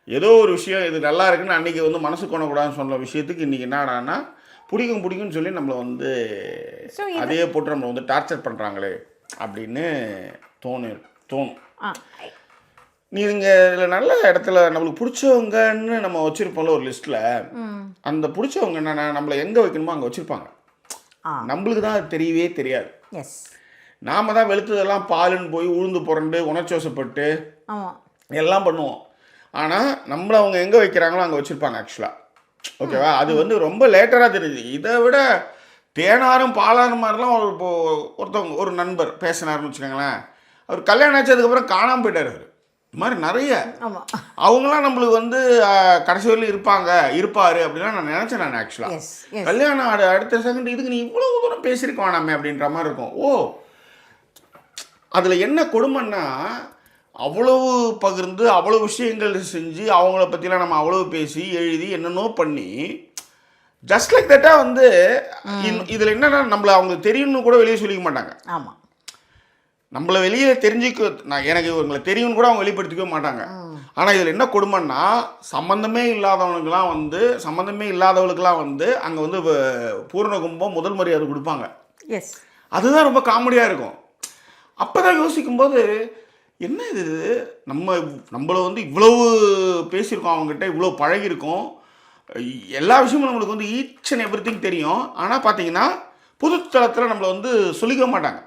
ஏதோ ஒரு விஷயம் இது நல்லா இருக்குன்னு அன்றைக்கி வந்து மனசு கொணக்கூடாதுன்னு சொன்ன விஷயத்துக்கு இன்றைக்கி என்னடான்னா பிடிக்கும்னு சொல்லி நம்மளை வந்து அதையே போட்டு நம்மளை வந்து டார்ச்சர் பண்ணுறாங்களே அப்படின்னு தோணும். நீங்கள் இதில் நல்ல இடத்துல நம்மளுக்கு பிடிச்சவங்கன்னு நம்ம வச்சுருப்போம்ல ஒரு லிஸ்ட்டில், அந்த பிடிச்சவங்க என்னென்னா நம்மளை எங்கே வைக்கணுமோ அங்கே வச்சுருப்பாங்க. நம்மளுக்கு தான் அது தெரியவே தெரியாது. நாம் தான் வெளுத்ததெல்லாம் பாலுன்னு போய் உளுந்து புரண்டு உணர்ச்சி வசப்பட்டு எல்லாம் பண்ணுவோம். ஆனால் நம்மளை அவங்க எங்கே வைக்கிறாங்களோ அங்கே வச்சுருப்பாங்க ஆக்சுவலாக. ஓகேவா? அது வந்து ரொம்ப லேட்டராக தெரியுது. இதை விட தேனாரும் பாலாரும் மாதிரிலாம் ஒருத்தவங்க ஒரு நண்பர் பேசினார்னு வச்சுக்கோங்களேன், அவர் கல்யாணம் ஆச்சு அதுக்கப்புறம் காணாமல் போயிட்டார். அவர் இது மாதிரி நிறைய அவங்களாம் நம்மளுக்கு வந்து கடைசி வரையிலும் இருப்பார் அப்படின்லாம் நான் நினச்சேன். நான் ஆக்சுவலாக கல்யாணம் அடுத்த செகண்ட் இதுக்கு நீ இவ்வளோ தூரம் பேசியிருக்க வேணாமே அப்படின்ற மாதிரி இருக்கும். அதில் என்ன கொடுமைன்னா, அவ்வளவு பகிர்ந்து அவ்வளோ விஷயங்கள் செஞ்சு அவங்கள பற்றிலாம் நம்ம அவ்வளோ பேசி எழுதி என்னென்னோ பண்ணி ஜஸ்ட் லைக் தட்டாக வந்து இதில் என்னென்னா நம்மளை அவங்களுக்கு தெரியும்னு கூட வெளியே சொல்லிக்க மாட்டாங்க. ஆமாம், நம்மளை வெளியே எனக்கு இவங்களை தெரியும்னு கூட அவங்க வெளிப்படுத்திக்கவே மாட்டாங்க. ஆனால் இதில் என்ன கொடுமைன்னா, சம்மந்தமே இல்லாதவளுக்கெல்லாம் வந்து அங்கே வந்து பூரண கும்பம் முதல் மரியாதை கொடுப்பாங்க. அதுதான் ரொம்ப காமெடியாக இருக்கும். அப்போ தான் யோசிக்கும்போது, என்ன இது, நம்மளை வந்து இவ்வளவு பேசியிருக்கோம், அவங்ககிட்ட இவ்வளோ பழகியிருக்கோம், எல்லா விஷயமும் நம்மளுக்கு வந்து ஈச் அண்ட் எவ்ரிதிங் தெரியும். ஆனால் பார்த்தீங்கன்னா பொது தளத்தில் நம்மளை வந்து சொல்லிக்க மாட்டாங்க.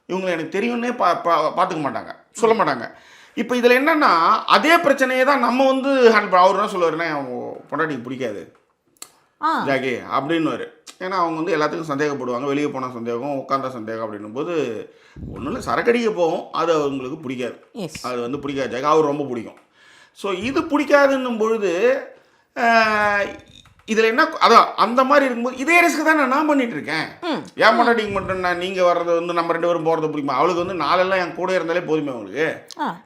இவங்களை எனக்கு தெரியும்னே பார்த்துக்க மாட்டாங்க, சொல்ல மாட்டாங்க. இப்போ இதில் என்னென்னா, அதே பிரச்சனையை தான் நம்ம வந்து அவர் என்ன சொல்லுவாருன்னா, பொண்டாட்டிக்கு பிடிக்காது ஜாக்கி அப்படின்னுவார். ஏன்னா அவங்க வந்து எல்லாத்துக்கும் சந்தேகப்படுவாங்க, வெளியே போனால் சந்தேகம், உட்காந்தா சந்தேகம் அப்படின்னும் போது ஒன்றும் இல்லை, சரக்கடிக்க போவோம், அது அவங்களுக்கு பிடிக்காது. அது வந்து பிடிக்காது ஜாக்கி, அவர் ரொம்ப பிடிக்கும். ஸோ இது பிடிக்காதுன்னும் பொழுது இதில் என்ன, அதான் அந்த மாதிரி இருக்கும்போது இதே ரிஸ்க்கு தான் நான் பண்ணிகிட்ருக்கேன். ஏன் பொண்டாட்டிக்கு மட்டும் நீங்கள் வர்றது வந்து நம்ம 2 பேரும் போகிறது பிடிக்குமா, அவளுக்கு வந்து நாளெல்லாம் என் கூட இருந்தாலே போதுமே அவங்களுக்கு,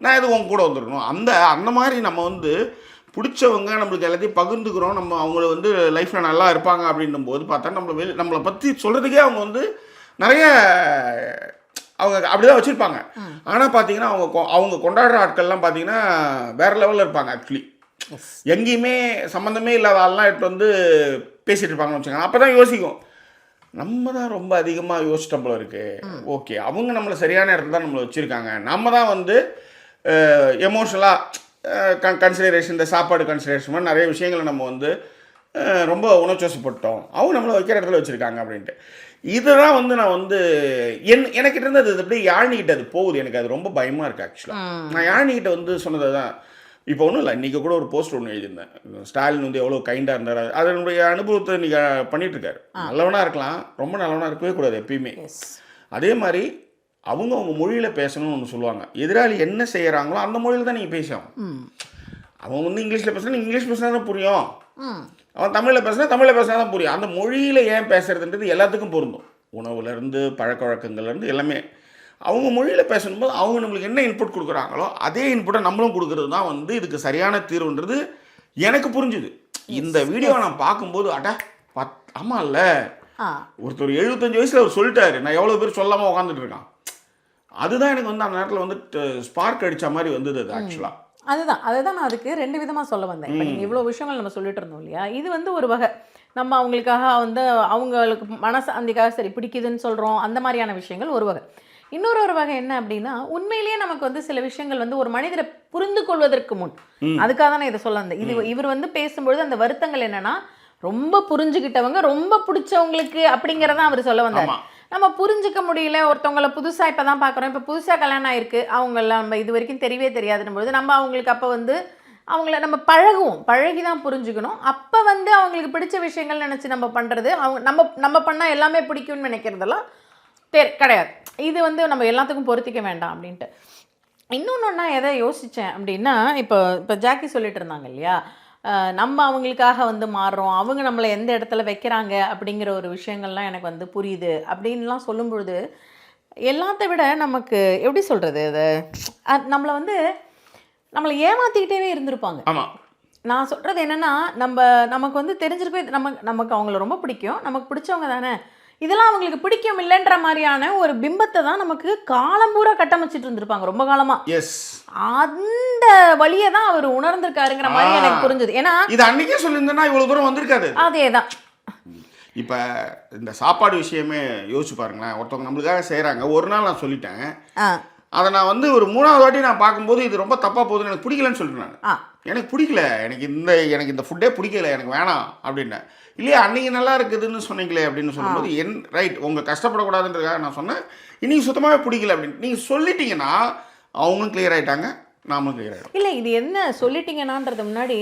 நான் எதுவும் உங்க கூட வந்துடணும். அந்த மாதிரி நம்ம வந்து பிடிச்சவங்க நம்மளுக்கு எல்லாத்தையும் பகிர்ந்துக்கிறோம், நம்ம அவங்கள வந்து லைஃப்பில் நல்லா இருப்பாங்க அப்படின்னும் போது பார்த்தா நம்மளை பற்றி சொல்கிறதுக்கே அவங்க வந்து நிறைய அவங்க அப்படி தான் வச்சுருப்பாங்க. ஆனால் பார்த்தீங்கன்னா அவங்க கொண்டாடுற ஆட்கள்லாம் பார்த்தீங்கன்னா வேறு லெவலில் இருப்பாங்க. ஆக்சுவலி எங்கேயுமே சம்மந்தமே இல்லாத ஆள்லாம் எடுத்து வந்து பேசிகிட்டு இருப்பாங்கன்னு வச்சுக்கோங்க. அப்போ தான் யோசிக்கும், நம்ம தான் ரொம்ப அதிகமாக யோசிச்சிட்டோம் போல இருக்கு. ஓகே, அவங்க நம்மளை சரியான இடத்துல தான் நம்மளை வச்சுருக்காங்க. நம்ம தான் வந்து எமோஷனலாக கன்சிடரேஷன், இந்த சாப்பாடு கன்சிடரேஷன் மாதிரி நிறைய விஷயங்களை நம்ம வந்து ரொம்ப உணர்ச்சிவசப்பட்டோம். அவங்க நம்மளை வைக்கிற இடத்துல வச்சுருக்காங்க அப்படின்ட்டு. இதுதான் வந்து நான் வந்து எனக்கு இருந்தது அது அப்படியே யாழ்னிக்கிட்ட அது போகுது. எனக்கு அது ரொம்ப பயமாக இருக்குது ஆக்சுவலாக. நான் யாழ்னிக்கிட்ட வந்து சொன்னது தான். இப்போ ஒன்றும் இல்லை, இன்றைக்கி கூட ஒரு போஸ்ட் ஒன்று எழுதியிருந்தேன். ஸ்டாலின் வந்து எவ்வளோ கைண்டாக இருந்தார், அதனுடைய அனுபவத்தை இன்றைக்கி பண்ணிகிட்ருக்காரு. நல்லவனாக இருக்கலாம், ரொம்ப நல்லவனாக இருக்கவே கூடாது எப்பயுமே. அதே மாதிரி அவங்க மொழியில் பேசணும்னு ஒன்று சொல்லுவாங்க. எதிராளி என்ன செய்கிறாங்களோ அந்த மொழியில் தான் நீங்கள் பேசணும். அவன் வந்து இங்கிலீஷில் பேசுனா இங்கிலீஷ் பேசினா தான் புரியும், அவன் தமிழில் பேசினா தான் புரியும். அந்த மொழியில் ஏன் பேசுறதுன்றது எல்லாத்துக்கும் பொருந்தும். உணவுலேருந்து பழக்க வழக்கங்கள்லேருந்து எல்லாமே அவங்க மொழியில் பேசணும்போது அவங்க நம்மளுக்கு என்ன இன்புட் கொடுக்குறாங்களோ அதே இன்புட்டை நம்மளும் கொடுக்குறது தான் வந்து இதுக்கு சரியான தீர்வுன்றது எனக்கு புரிஞ்சுது. இந்த வீடியோவை நான் பார்க்கும்போது ஆமாம் இல்லை, ஒருத்தர் 75 வயசில் அவர் சொல்லிட்டாரு, நான் எவ்வளோ பேர் சொல்லாமல் உட்காந்துட்டு இருக்கான். அதுதான் எனக்கு வந்து அந்த நேரத்தில் வந்து ஸ்பார்க் அடித்த மாதிரி வந்தது அது ஆக்சுவலாக. அதுதான் நான் அதுக்கு 2 விதமாக சொல்ல வந்தேன். இப்போ நீங்கள் இவ்வளோ விஷயங்கள் நம்ம சொல்லிட்டு இருந்தோம் இல்லையா, இது வந்து ஒரு வகை நம்ம அவங்களுக்காக வந்து அவங்களுக்கு மனசாந்திக்காக சரி பிடிக்குதுன்னு சொல்கிறோம், அந்த மாதிரியான விஷயங்கள் ஒரு வகை. இன்னொரு வகை என்ன அப்படின்னா, உண்மையிலேயே நமக்கு வந்து சில விஷயங்கள் வந்து ஒரு மனிதரை புரிந்து கொள்வதற்கு முன், அதுக்காக தான் நான் இதை சொல்ல வந்தேன். இவர் வந்து பேசும்பொழுது அந்த வருத்தங்கள் என்னன்னா, ரொம்ப புரிஞ்சுக்கிட்டவங்க ரொம்ப பிடிச்சவங்களுக்கு அப்படிங்கிறதான் அவர் சொல்ல வந்தார். நம்ம புரிஞ்சிக்க முடியல, ஒருத்தவங்களை புதுசாக இப்போ தான் பார்க்குறோம், இப்போ புதுசாக கல்யாணம் ஆயிருக்கு, அவங்கள நம்ம இது வரைக்கும் தெரியவே தெரியாதுன்னும் பொழுது நம்ம அவங்களுக்கு அப்போ வந்து அவங்கள நம்ம பழகி தான் புரிஞ்சுக்கணும். அப்போ வந்து அவங்களுக்கு பிடிச்ச விஷயங்கள் நினச்சி நம்ம பண்ணுறது, அவங்க நம்ம பண்ணால் எல்லாமே பிடிக்கும்னு நினைக்கிறதெல்லாம் கிடையாது. இது வந்து நம்ம எல்லாத்துக்கும் பொருத்திக்க வேண்டாம் அப்படின்ட்டு. இன்னொன்று நான் எதை யோசித்தேன் அப்படின்னா, இப்போ ஜாக்கி சொல்லிட்டு இருந்தாங்க இல்லையா, நம்ம அவங்களுக்காக வந்து மாறுறோம், அவங்க நம்மளை எந்த இடத்துல வைக்கிறாங்க அப்படிங்கிற ஒரு விஷயங்கள்லாம் எனக்கு வந்து புரியுது அப்படின்லாம் சொல்லும்பொழுது, எல்லாத்த விட நமக்கு எப்படி சொல்கிறது, அது நம்மளை ஏமாற்றிக்கிட்டே இருந்திருப்பாங்க. நான் சொல்கிறது என்னென்னா, நமக்கு வந்து தெரிஞ்சிருக்கவே நமக்கு அவங்கள ரொம்ப பிடிக்கும், நமக்கு பிடிச்சவங்க தானே, இதெல்லாம் அவங்களுக்கு பிடிக்கும் இல்லைன்ற மாதிரியான ஒரு பிம்பத்தை தான் நமக்கு காலம் பூரா கட்டமைச்சிட்டு இருந்திருப்பாங்க ரொம்ப காலமா. அந்த வழியை தான் அவர் உணர்ந்திருக்காருங்கிற மாதிரி எனக்கு புரிஞ்சது. ஏன்னா இது அன்னைக்கே சொல்லியிருந்தேன்னா இவ்வளவு தூரம் வந்திருக்காது. அதேதான். இப்போ இந்த சாப்பாடு விஷயமே யோசிச்சு பாருங்களேன். ஒருத்தவங்க நம்மளுக்காக செய்கிறாங்க, ஒரு நாள் நான் சொல்லிட்டேன், அதை நான் வந்து ஒரு 3வது வாட்டி நான் பார்க்கும்போது இது ரொம்ப தப்பாக போகுதுன்னு எனக்கு பிடிக்கலன்னு சொல்லிட்டு நான் எனக்கு பிடிக்கல, எனக்கு இந்த ஃபுட்டே பிடிக்கல, எனக்கு வேணாம் அப்படின்னேன். இல்லையா, அன்றைக்கி நல்லா இருக்குதுன்னு சொன்னீங்களே அப்படின்னு சொல்லும்போது ரைட், உங்கள் கஷ்டப்படக்கூடாதுன்றதுக்காக நான் சொன்னேன், இன்றைக்கி சுத்தமாகவே பிடிக்கல அப்படின்னு நீங்கள் சொல்லிட்டீங்கன்னா அவங்களும் கிளியர் ஆகிட்டாங்க, நாமளும் கிளியர் ஆகிடும். இல்லை, இது என்ன சொல்லிட்டீங்கன்னான்றது முன்னாடி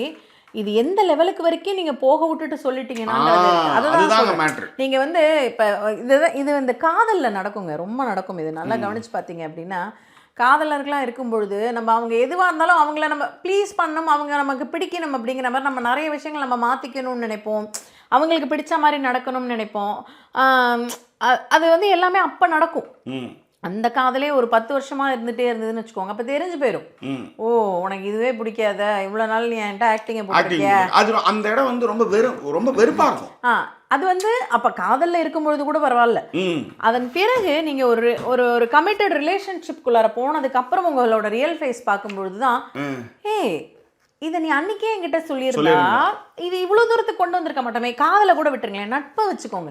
இது எந்த லெவலுக்கு வரைக்கும் நீங்க போக விட்டுட்டு சொல்லிட்டீங்கன்னா, அதுதான் மேட்டர். நீங்க வந்து இப்போ இது இந்த காதல்ல நடக்குங்க, ரொம்ப நடக்கும். இது நல்லா கவனிச்சு பார்த்தீங்க அப்படின்னா, காதலர்களாக இருக்கும்பொழுது நம்ம அவங்க எதுவாக இருந்தாலும் அவங்கள நம்ம ப்ளீஸ் பண்ணணும், அவங்க நமக்கு பிடிக்கணும் அப்படிங்கிற மாதிரி நம்ம நிறைய விஷயங்கள் நம்ம மாற்றிக்கணும்னு நினைப்போம், அவங்களுக்கு பிடிச்ச மாதிரி நடக்கணும்னு நினைப்போம். அது வந்து எல்லாமே அப்போ நடக்கும். அந்த காதலே ஒரு 10 வருஷமா இருந்துகிட்டே இருந்ததுன்னு வச்சுக்கோங்க, அப்போ தெரிஞ்சு போயிடும். ஓ, உனக்கு இதுவே பிடிக்காத, இவ்வளோ நாள் நீ என்கிட்ட ஆக்டிங்கை போட்டிருக்கிய, அது அந்த இடம் வந்து ரொம்ப வெறுப்பாக இருக்கும். அது வந்து அப்போ காதலில் இருக்கும்பொழுது கூட பரவாயில்ல. அதன் பிறகு நீங்கள் ஒரு கமிட்டட் ரிலேஷன்ஷிப்குள்ளார போனதுக்கப்புறம் உங்களோட ரியல் ஃபேஸ் பார்க்கும்பொழுது தான், இதை நீ அன்னைக்கே என்கிட்ட சொல்லியிருந்தா இது இவ்வளோ தூரத்துக்கு கொண்டு வந்திருக்க மாட்டோமே. காதலை கூட விட்டுருங்களேன், நட்பை வச்சுக்கோங்க.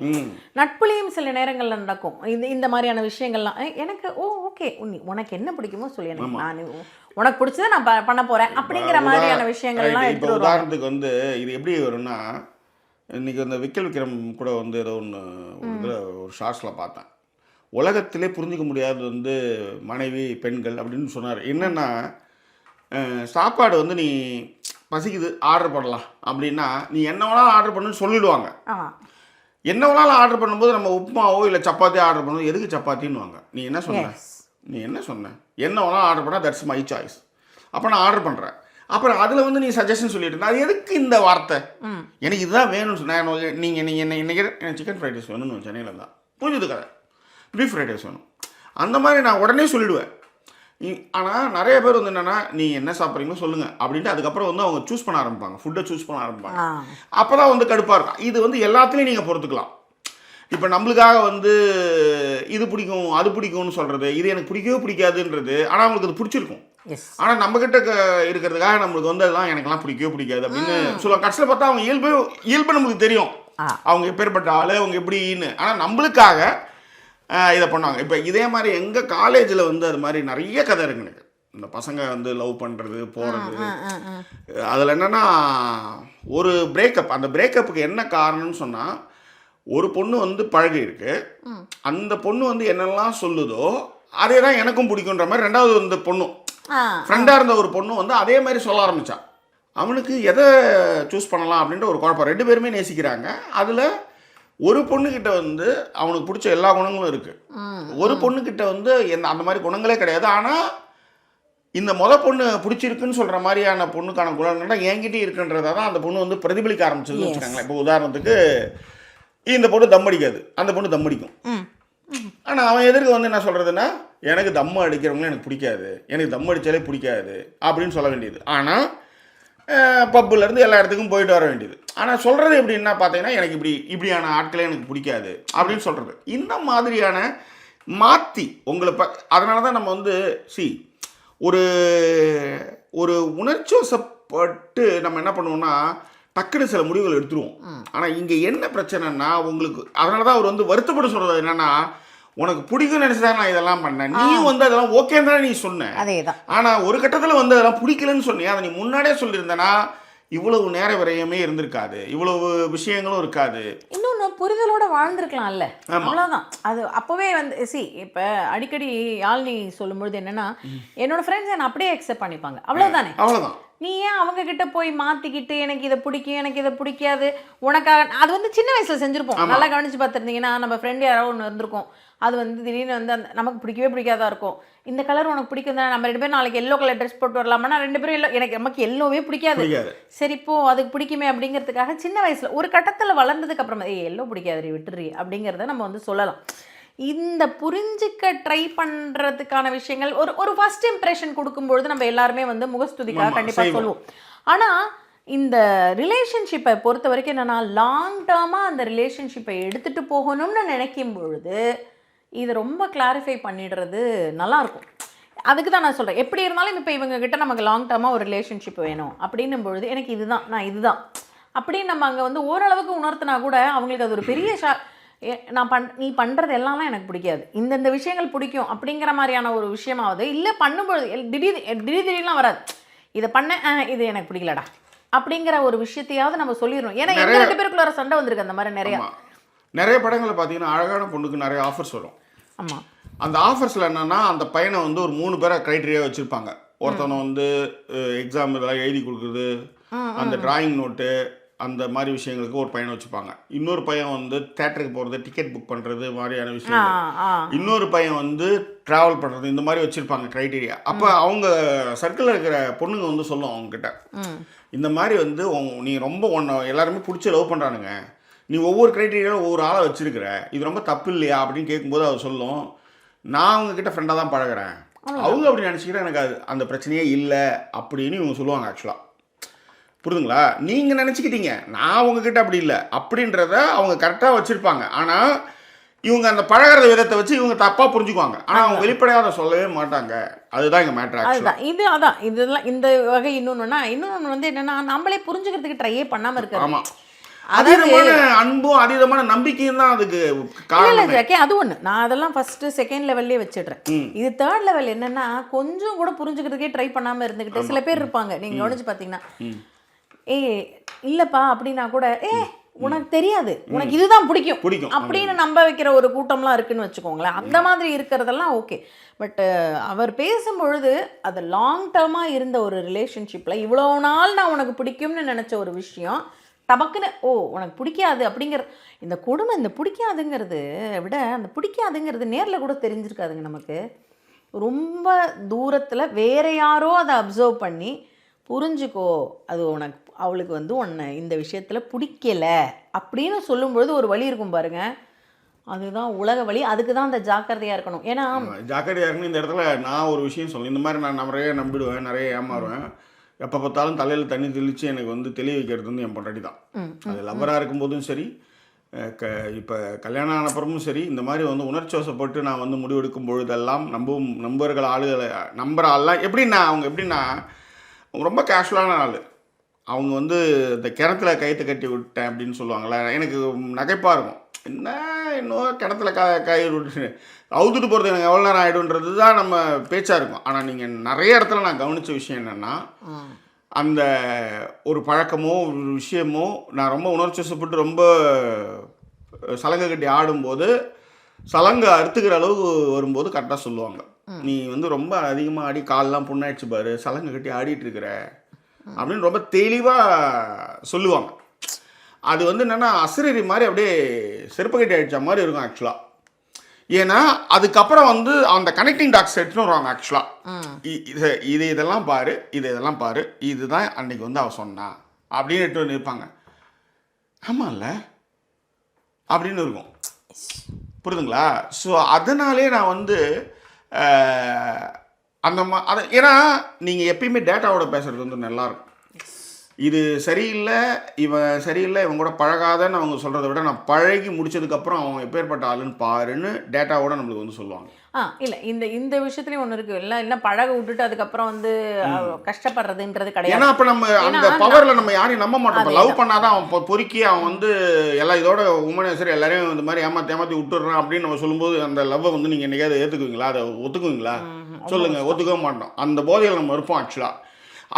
நட்புலேயும் சில நேரங்களில் நடக்கும் இந்த மாதிரியான விஷயங்கள்லாம். எனக்கு ஓகே, உனக்கு என்ன பிடிக்குமோ சொல்லி, எனக்கு நான் உனக்கு பிடிச்சதை நான் பண்ண போகிறேன் அப்படிங்கிற மாதிரியான விஷயங்கள்லாம் எடுத்து. உதாரணத்துக்கு வந்து இது எப்படி வரும்னா, இன்றைக்கி அந்த விக்கல் விக்ரம் கூட வந்து ஏதோ ஒரு ஷார்ட்ஸில் பார்த்தேன், உலகத்திலே புரிஞ்சிக்க முடியாதது வந்து மனைவி பெண்கள் அப்படின்னு சொன்னார். என்னென்னா, சாப்பாடு வந்து நீ பசிக்குது ஆர்டர் பண்ணலாம் அப்படின்னா நீ என்ன வேணாலும் ஆர்டர் பண்ணுன்னு சொல்லிடுவாங்க. என்ன வேணாலும் ஆர்டர் பண்ணும்போது நம்ம உப்புமாவோ இல்லை சப்பாத்தியோ ஆர்டர் பண்ணும்போது எதுக்கு சப்பாத்தின்னுவாங்க. நீ என்ன சொன்ன என்ன வேணாலும் ஆர்டர் பண்ணால் தட்ஸ் மை சாய்ஸ். அப்போ நான் ஆர்டர் பண்ணுறேன். அப்புறம் அதில் வந்து நீ சஜஷன் சொல்லிட்டு இருந்தா அது எதுக்கு இந்த வார்த்தை, எனக்கு இதுதான் வேணும்னு சொன்னேன். நீங்கள் என்ன இன்னைக்கு எனக்கு சிக்கன் ஃப்ரைட் ரைஸ் வேணும்னு சென்னையில் இருந்தால் புரிஞ்சுது கதை, பீஃப் ஃப்ரைட் ரைஸ் வேணும், அந்த மாதிரி நான் உடனே சொல்லிவிடுவேன். ஆனால் நிறைய பேர் வந்து என்னென்னா, நீ என்ன சாப்பிட்றீங்களோ சொல்லுங்கள் அப்படின்ட்டு அதுக்கப்புறம் வந்து அவங்க சூஸ் பண்ண ஆரம்பிப்பாங்க, ஃபுட்டை சூஸ் பண்ண ஆரம்பிப்பாங்க. அப்போ தான் வந்து கடுப்பாக இருக்கும். இது வந்து எல்லாத்துலேயும் நீங்கள் பொறுத்துக்கலாம். இப்போ நம்மளுக்காக வந்து இது பிடிக்கும் அது பிடிக்கும்னு சொல்கிறது, இது எனக்கு பிடிக்கவே பிடிக்காதுன்றது, ஆனால் அவங்களுக்கு அது பிடிச்சிருக்கும். ஆனால் நம்மக்கிட்ட இருக்கிறதுக்காக நம்மளுக்கு வந்து அதெல்லாம் எனக்கெல்லாம் பிடிக்கவே பிடிக்காது அப்படின்னு சொல்லுவாங்க. கடைசியில் பார்த்தா அவங்க இயல்பு நம்மளுக்கு தெரியும். அவங்க எப்பேற்பட்ட ஆள், அவங்க எப்படின்னு. ஆனால் நம்மளுக்காக இதை பண்ணுவாங்க. இப்போ இதே மாதிரி எங்கள் காலேஜில் வந்து அது மாதிரி நிறைய கதை இருக்கு எனக்கு. இந்த பசங்க வந்து லவ் பண்ணுறது போகிறது. அதில் என்னென்னா ஒரு பிரேக்கப், அந்த பிரேக்கப்புக்கு என்ன காரணம்னு சொன்னால், ஒரு பொண்ணு வந்து பழகி இருக்கு, அந்த பொண்ணு வந்து என்னெல்லாம் சொல்லுதோ அதே தான் எனக்கும் பிடிக்குன்ற மாதிரி ரெண்டாவது இந்த பொண்ணும் ஃப்ரெண்டாக இருந்த ஒரு பொண்ணு வந்து அதே மாதிரி சொல்ல ஆரம்பித்தா. அவனுக்கு எதை சூஸ் பண்ணலாம் அப்படின்ற ஒரு குழப்பம். 2 பேருமே நேசிக்கிறாங்க. அதில் ஒரு பொண்ணுக்கிட்ட வந்து அவனுக்கு பிடிச்ச எல்லா குணங்களும் இருக்குது, ஒரு பொண்ணுக்கிட்ட வந்து அந்த மாதிரி குணங்களே கிடையாது. ஆனால் இந்த பொண்ணு பிடிச்சிருக்குன்னு சொல்கிற மாதிரியான பொண்ணுக்கான குணங்கள்லாம் என்கிட்டே இருக்குன்றதை தான் அந்த பொண்ணு வந்து பிரதிபலிக்க ஆரம்பிச்சதுன்னு வச்சுக்காங்களேன். இப்போ உதாரணத்துக்கு இந்த பொண்ணு தம் அடிக்காது, அந்த பொண்ணு தம் அடிக்கும். ஆனால் அவன் எதிர்க்க வந்து என்ன சொல்கிறதுன்னா, எனக்கு தம்மு அடிக்கிறவங்களும் எனக்கு பிடிக்காது, எனக்கு தம் அடித்தாலே பிடிக்காது அப்படின்னு சொல்ல வேண்டியது. ஆனால் பப்புலேருந்து எல்லா இடத்துக்கும் போயிட்டு வர வேண்டியது. ஆனால் சொல்கிறது எப்படின்னா பார்த்தீங்கன்னா, எனக்கு இப்படியான ஆட்களே எனக்கு பிடிக்காது அப்படின்னு சொல்கிறது. இந்த மாதிரியான மாற்றி உங்களை அதனால தான் நம்ம வந்து ஒரு ஒரு உணர்ச்சி வசப்பட்டு நம்ம என்ன பண்ணுவோம்னா டக்குன்னு சில முடிவுகள் எடுத்துருவோம். ஆனால் இங்கே என்ன பிரச்சனைன்னா உங்களுக்கு அதனால தான் அவர் வந்து வருத்தப்பட சொல்கிறது என்னென்னா, உனக்கு பிடிக்கும்னு நினச்சி தான் நான் இதெல்லாம் பண்ணேன், நீயும் வந்து அதெல்லாம் ஓகேன்னு தானே நீ சொன்ன. ஆனால் ஒரு கட்டத்தில் வந்து அதெல்லாம் பிடிக்கலன்னு சொன்னியா, அதை நீ முன்னாடியே சொல்லியிருந்தேன்னா இவ்வளவு நேர விரயமே இருந்திருக்காது, இவ்வளவு விஷயங்களும் இருக்காது. இன்னொன்று புரிதலோட வாழ்ந்துருக்கலாம்ல, அவ்வளோதான். அது அப்போவே வந்து இப்போ அடிக்கடி யாழ்னி சொல்லும்பொழுது என்னன்னா, என்னோட ஃப்ரெண்ட்ஸ் என்னை அப்படியே அக்செப்ட் பண்ணிப்பாங்க, அவ்வளோதானே. அவ்வளோதான். நீ ஏன் அவங்க கிட்ட போய் மாற்றிக்கிட்டு எனக்கு இதை பிடிக்கும் எனக்கு இதை பிடிக்காது உனக்காக. அது வந்து சின்ன வயசில் செஞ்சுருப்போம். நல்லா கவனிச்சு பார்த்துருந்தீங்கன்னா நம்ம ஃப்ரெண்டு யாரோ ஒன்று இருந்திருக்கும், அது வந்து திடீர்னு வந்து அந்த நமக்கு பிடிக்கவே பிடிக்காதா இருக்கும். இந்த கலர் உனக்கு பிடிக்கும் தானே, நம்ம 2 பேரும் நாளைக்கு எல்லோ கலர் ட்ரெஸ் போட்டு வரலாமா, 2 பேரும் எல்லோ, எனக்கு நமக்கு எல்லோவே பிடிக்காது, சரி இப்போ அதுக்கு பிடிக்குமே அப்படிங்கிறதுக்காக சின்ன வயசில் ஒரு கட்டத்தில் வளர்ந்ததுக்கு அப்புறமா எல்லோ பிடிக்காது விட்டுறி அப்படிங்கிறத நம்ம வந்து சொல்லலாம். இந்த புரிஞ்சிக்க ட்ரை பண்ணுறதுக்கான விஷயங்கள் ஒரு ஃபர்ஸ்ட் இம்ப்ரெஷன் கொடுக்கும்பொழுது நம்ம எல்லாருமே வந்து முகஸ்துதிக்காக கண்டிப்பாக சொல்லுவோம். ஆனால் இந்த ரிலேஷன்ஷிப்பை பொறுத்த வரைக்கும் என்னென்னா, லாங் டேர்மாக அந்த ரிலேஷன்ஷிப்பை எடுத்துகிட்டு போகணும்னு நினைக்கும் பொழுது இது ரொம்ப கிளாரிஃபை பண்ணிடுறது நல்லாயிருக்கும். அதுக்கு தான் நான் சொல்கிறேன், எப்படி இருந்தாலும் இப்போ இவங்ககிட்ட நமக்கு லாங் டேர்மாக ஒரு ரிலேஷன்ஷிப் வேணும் அப்படின்னும் பொழுது எனக்கு இதுதான், நான் இதுதான் அப்படின்னு நம்ம அங்கே வந்து ஓரளவுக்கு உணர்த்தினா கூட அவங்களுக்கு அது ஒரு பெரிய நீ பண்ணுறது எல்லாமே எனக்கு பிடிக்காது, இந்தந்த விஷயங்கள் பிடிக்கும் அப்படிங்கிற மாதிரியான ஒரு விஷயமாவது இல்லை பண்ணும்பொழுது திடீர்லாம் வராது, இதை பண்ண இது எனக்கு பிடிக்கலடா அப்படிங்கிற ஒரு விஷயத்தையாவது நம்ம சொல்லிடணும். ஏன்னா எங்க 2 பேருக்குள்ள ஒரு சண்டை வந்திருக்கு அந்த மாதிரி நிறைய படங்களை பார்த்தீங்கன்னா அழகான பொண்ணுக்கு நிறைய ஆஃபர்ஸ் வரும். ஆமாம், அந்த ஆஃபர்ஸில் என்னென்னா அந்த பையனை வந்து ஒரு 3 பேரை க்ரைட்டீரியா வச்சுருப்பாங்க. ஒருத்தனை வந்து எக்ஸாம் இதெல்லாம் எழுதி கொடுக்குறது, அந்த டிராயிங் நோட்டு, அந்த மாதிரி விஷயங்களுக்கு ஒரு பையனை வச்சுப்பாங்க. இன்னொரு பையன் வந்து தேட்டருக்கு போகிறது, டிக்கெட் புக் பண்ணுறது மாதிரியான விஷயங்கள். இன்னொரு பையன் வந்து ட்ராவல் பண்ணுறது, இந்த மாதிரி வச்சுருப்பாங்க க்ரைட்டீரியா. அப்போ அவங்க சர்க்கிளில் இருக்கிற பொண்ணுங்க வந்து சொல்லும் அவங்கக்கிட்ட, இந்த மாதிரி வந்து நீ ரொம்ப எல்லாருமே பிடிச்சி லவ் பண்ணுறானுங்க, நீ ஒவ்வொரு க்ரைட்டீரியாவும் ஒவ்வொரு ஆளை வச்சுருக்கிற, இது ரொம்ப தப்பு இல்லையா அப்படின்னு கேட்கும்போது அவர் சொல்லும், நான் அவங்கக்கிட்ட ஃப்ரெண்டாக தான் பழகிறேன், அவங்க அப்படி நினச்சிக்கிட்டா எனக்கு அந்த பிரச்சனையே இல்லை அப்படின்னு இவங்க சொல்லுவாங்க. ஆக்சுவலாக புரியுதுங்களா, நீங்கள் நினச்சிக்கிட்டீங்க, நான் உங்ககிட்ட அப்படி இல்லை அப்படின்றத அவங்க கரெக்டாக வச்சுருப்பாங்க. ஆனால் இவங்க அந்த பழகிற விதத்தை வச்சு இவங்க தப்பாக புரிஞ்சுக்குவாங்க. ஆனால் அவங்க வெளிப்படையாக அதை சொல்லவே மாட்டாங்க. அதுதான் இங்கே மேட்ரு. அதுதான் இதெல்லாம் இந்த வகை. இன்னொன்று வந்து என்னென்னா, நம்மளே புரிஞ்சுக்கிறதுக்கு ட்ரையே பண்ணாமல் இருக்காது. ஆமாம், அதீதமான அன்பும் அதீதமான நம்பிக்கையும் தான் அதுக்கு காரணம். அது ஒன்று, நான் அதெல்லாம் ஃபர்ஸ்ட் செகண்ட் லெவல்லே வச்சிடுறேன். இது தேர்ட் லெவல் என்னன்னா, கொஞ்சம் கூட புரிஞ்சுக்கிறதுக்கே ட்ரை பண்ணாமல் இருந்துக்கிட்டு சில பேர் இருப்பாங்க. நீங்கள் கவனிச்சு பார்த்தீங்கன்னா, இல்லைப்பா அப்படின்னா கூட உனக்கு தெரியாது, உனக்கு இதுதான் பிடிக்கும் அப்படின்னு நம்ப வைக்கிற ஒரு கூட்டம்லாம் இருக்குன்னு வச்சுக்கோங்களேன். அந்த மாதிரி இருக்கிறதெல்லாம் ஓகே. பட் அவர் பேசும்பொழுது அது லாங் டேர்மாக இருந்த ஒரு ரிலேஷன்ஷிப்பில் இவ்வளோ நாள் நான் உனக்கு பிடிக்கும்னு நினச்ச ஒரு விஷயம் டபக்குன்னு உனக்கு பிடிக்காது அப்படிங்கிற இந்த கொடுமை. இந்த பிடிக்காதுங்கிறது விட அந்த பிடிக்காதுங்கிறது நேரில் கூட தெரிஞ்சிருக்காதுங்க நமக்கு. ரொம்ப தூரத்தில் வேற யாரோ அதை அப்சர்வ் பண்ணி புரிஞ்சுக்கோ, அது அவளுக்கு வந்து உன்னை இந்த விஷயத்தில் பிடிக்கல அப்படின்னு சொல்லும்பொழுது ஒரு வழி இருக்கும் பாருங்க, அதுதான் உலக வழி. அதுக்கு தான் அந்த ஜாக்கிரதையாக இருக்கணும். ஏன்னா ஜாக்கிரதையாக இருக்கணும். இந்த இடத்துல நான் ஒரு விஷயம் சொல்லுவேன், இந்த மாதிரி நான் நிறைய நம்பிடுவேன், நிறைய ஏமாறுவேன். எப்போ பார்த்தாலும் தலையில் தண்ணி தெளித்து எனக்கு வந்து தெளிய வைக்கிறது வந்து என் பொண்டாட்டி தான். அது லவ்வராக இருக்கும்போதும் சரி, இப்போ கல்யாணம் ஆனப்புறமும் சரி, இந்த மாதிரி வந்து உணர்ச்சி வசப்பட்டு நான் வந்து முடிவெடுக்கும் பொழுதெல்லாம் நம்புகிற ஆளுகளை நம்புகிற ஆள்லாம் எப்படின்னா அவங்க ரொம்ப கேஷுவலான ஆள். அவங்க வந்து இந்த கிணத்துல கயிற்று கட்டி விட்டேன் அப்படின்னு சொல்லுவாங்களே, எனக்கு நகைப்பாக இருக்கும். என்ன இன்னும் கிணத்துல கயிறு விட்டு அவுத்துட்டு போகிறது எனக்கு எவ்வளோ நேரம் ஆகிடுன்றது தான் நம்ம பேச்சாக இருக்கும். ஆனால் நீங்கள் நிறைய இடத்துல நான் கவனித்த விஷயம் என்னென்னா, அந்த ஒரு பழக்கமோ ஒரு விஷயமோ நான் ரொம்ப உணர்ச்சிவசப்பட்டு ரொம்ப சலங்கை கட்டி ஆடும்போது சலங்கை அறுத்துக்கிற அளவுக்கு வரும்போது கரெக்டாக சொல்லுவாங்க, நீ வந்து ரொம்ப அதிகமாக ஆடி கால்லாம் புண்ணாயிடுச்சு பாரு, சலங்கை கட்டி ஆடிட்டு இருக்கிற அப்படின்னு ரொம்ப தெளிவாக சொல்லுவாங்க. அது வந்து என்னென்னா அசிரரி மாதிரி அப்படியே செருப்பு கட்டி அடித்த மாதிரி இருக்கும் ஆக்சுவலாக. ஏன்னா அதுக்கப்புறம் வந்து அந்த கனெக்டிங் டாக்ஸ் எடுத்துன்னு வருவாங்க ஆக்சுவலாக. இதெல்லாம் பாரு, இதெல்லாம் பாரு, இதுதான் அன்னைக்கு வந்து அவ சொன்னா அப்படின்னு எடுத்து வந்து இருப்பாங்க. ஆமாம்ல அப்படின்னு இருக்கும், புரியுதுங்களா? ஸோ அதனாலே நான் வந்து அந்த அதை ஏன்னா நீங்கள் எப்பயுமே டேட்டாவோட பேசுகிறது வந்து நல்லாயிருக்கும். இது சரியில்லை, இவன் சரியில்லை, இவன் கூட பழகாதன்னு அவங்க சொல்கிறத விட நான் பழகி முடிச்சதுக்கப்புறம் அவன் எப்பேற்பட்ட ஆளுன்னு பாருன்னு டேட்டாவோட நம்மளுக்கு வந்து சொல்லுவாங்க. இல்லை இந்த விஷயத்துலையும் ஒன்று இருக்குது. இல்லை பழக விட்டுட்டு அதுக்கப்புறம் வந்து கஷ்டப்படுறதுன்றது கிடையாது. ஏன்னா அப்போ நம்ம அந்த பவரில் நம்ம யாரையும் நம்ப மாட்டோம். இப்போ லவ் பண்ணாதான் அவன் பொறுக்கி அவன் வந்து எல்லாம் இதோட உமனே சரி எல்லாரையும் இந்த மாதிரி ஏமாற்றி விட்டுடுறான் அப்படின்னு நம்ம சொல்லும்போது அந்த லவ்வை வந்து நீங்கள் என்னைக்காவது ஏற்றுக்குவீங்களா? அதை ஒத்துக்குவீங்களா? சொல்லுங்கள். ஒத்துக்கவே மாட்டோம். அந்த போதையில் நம்ம இருப்போம் ஆக்சுவலாக.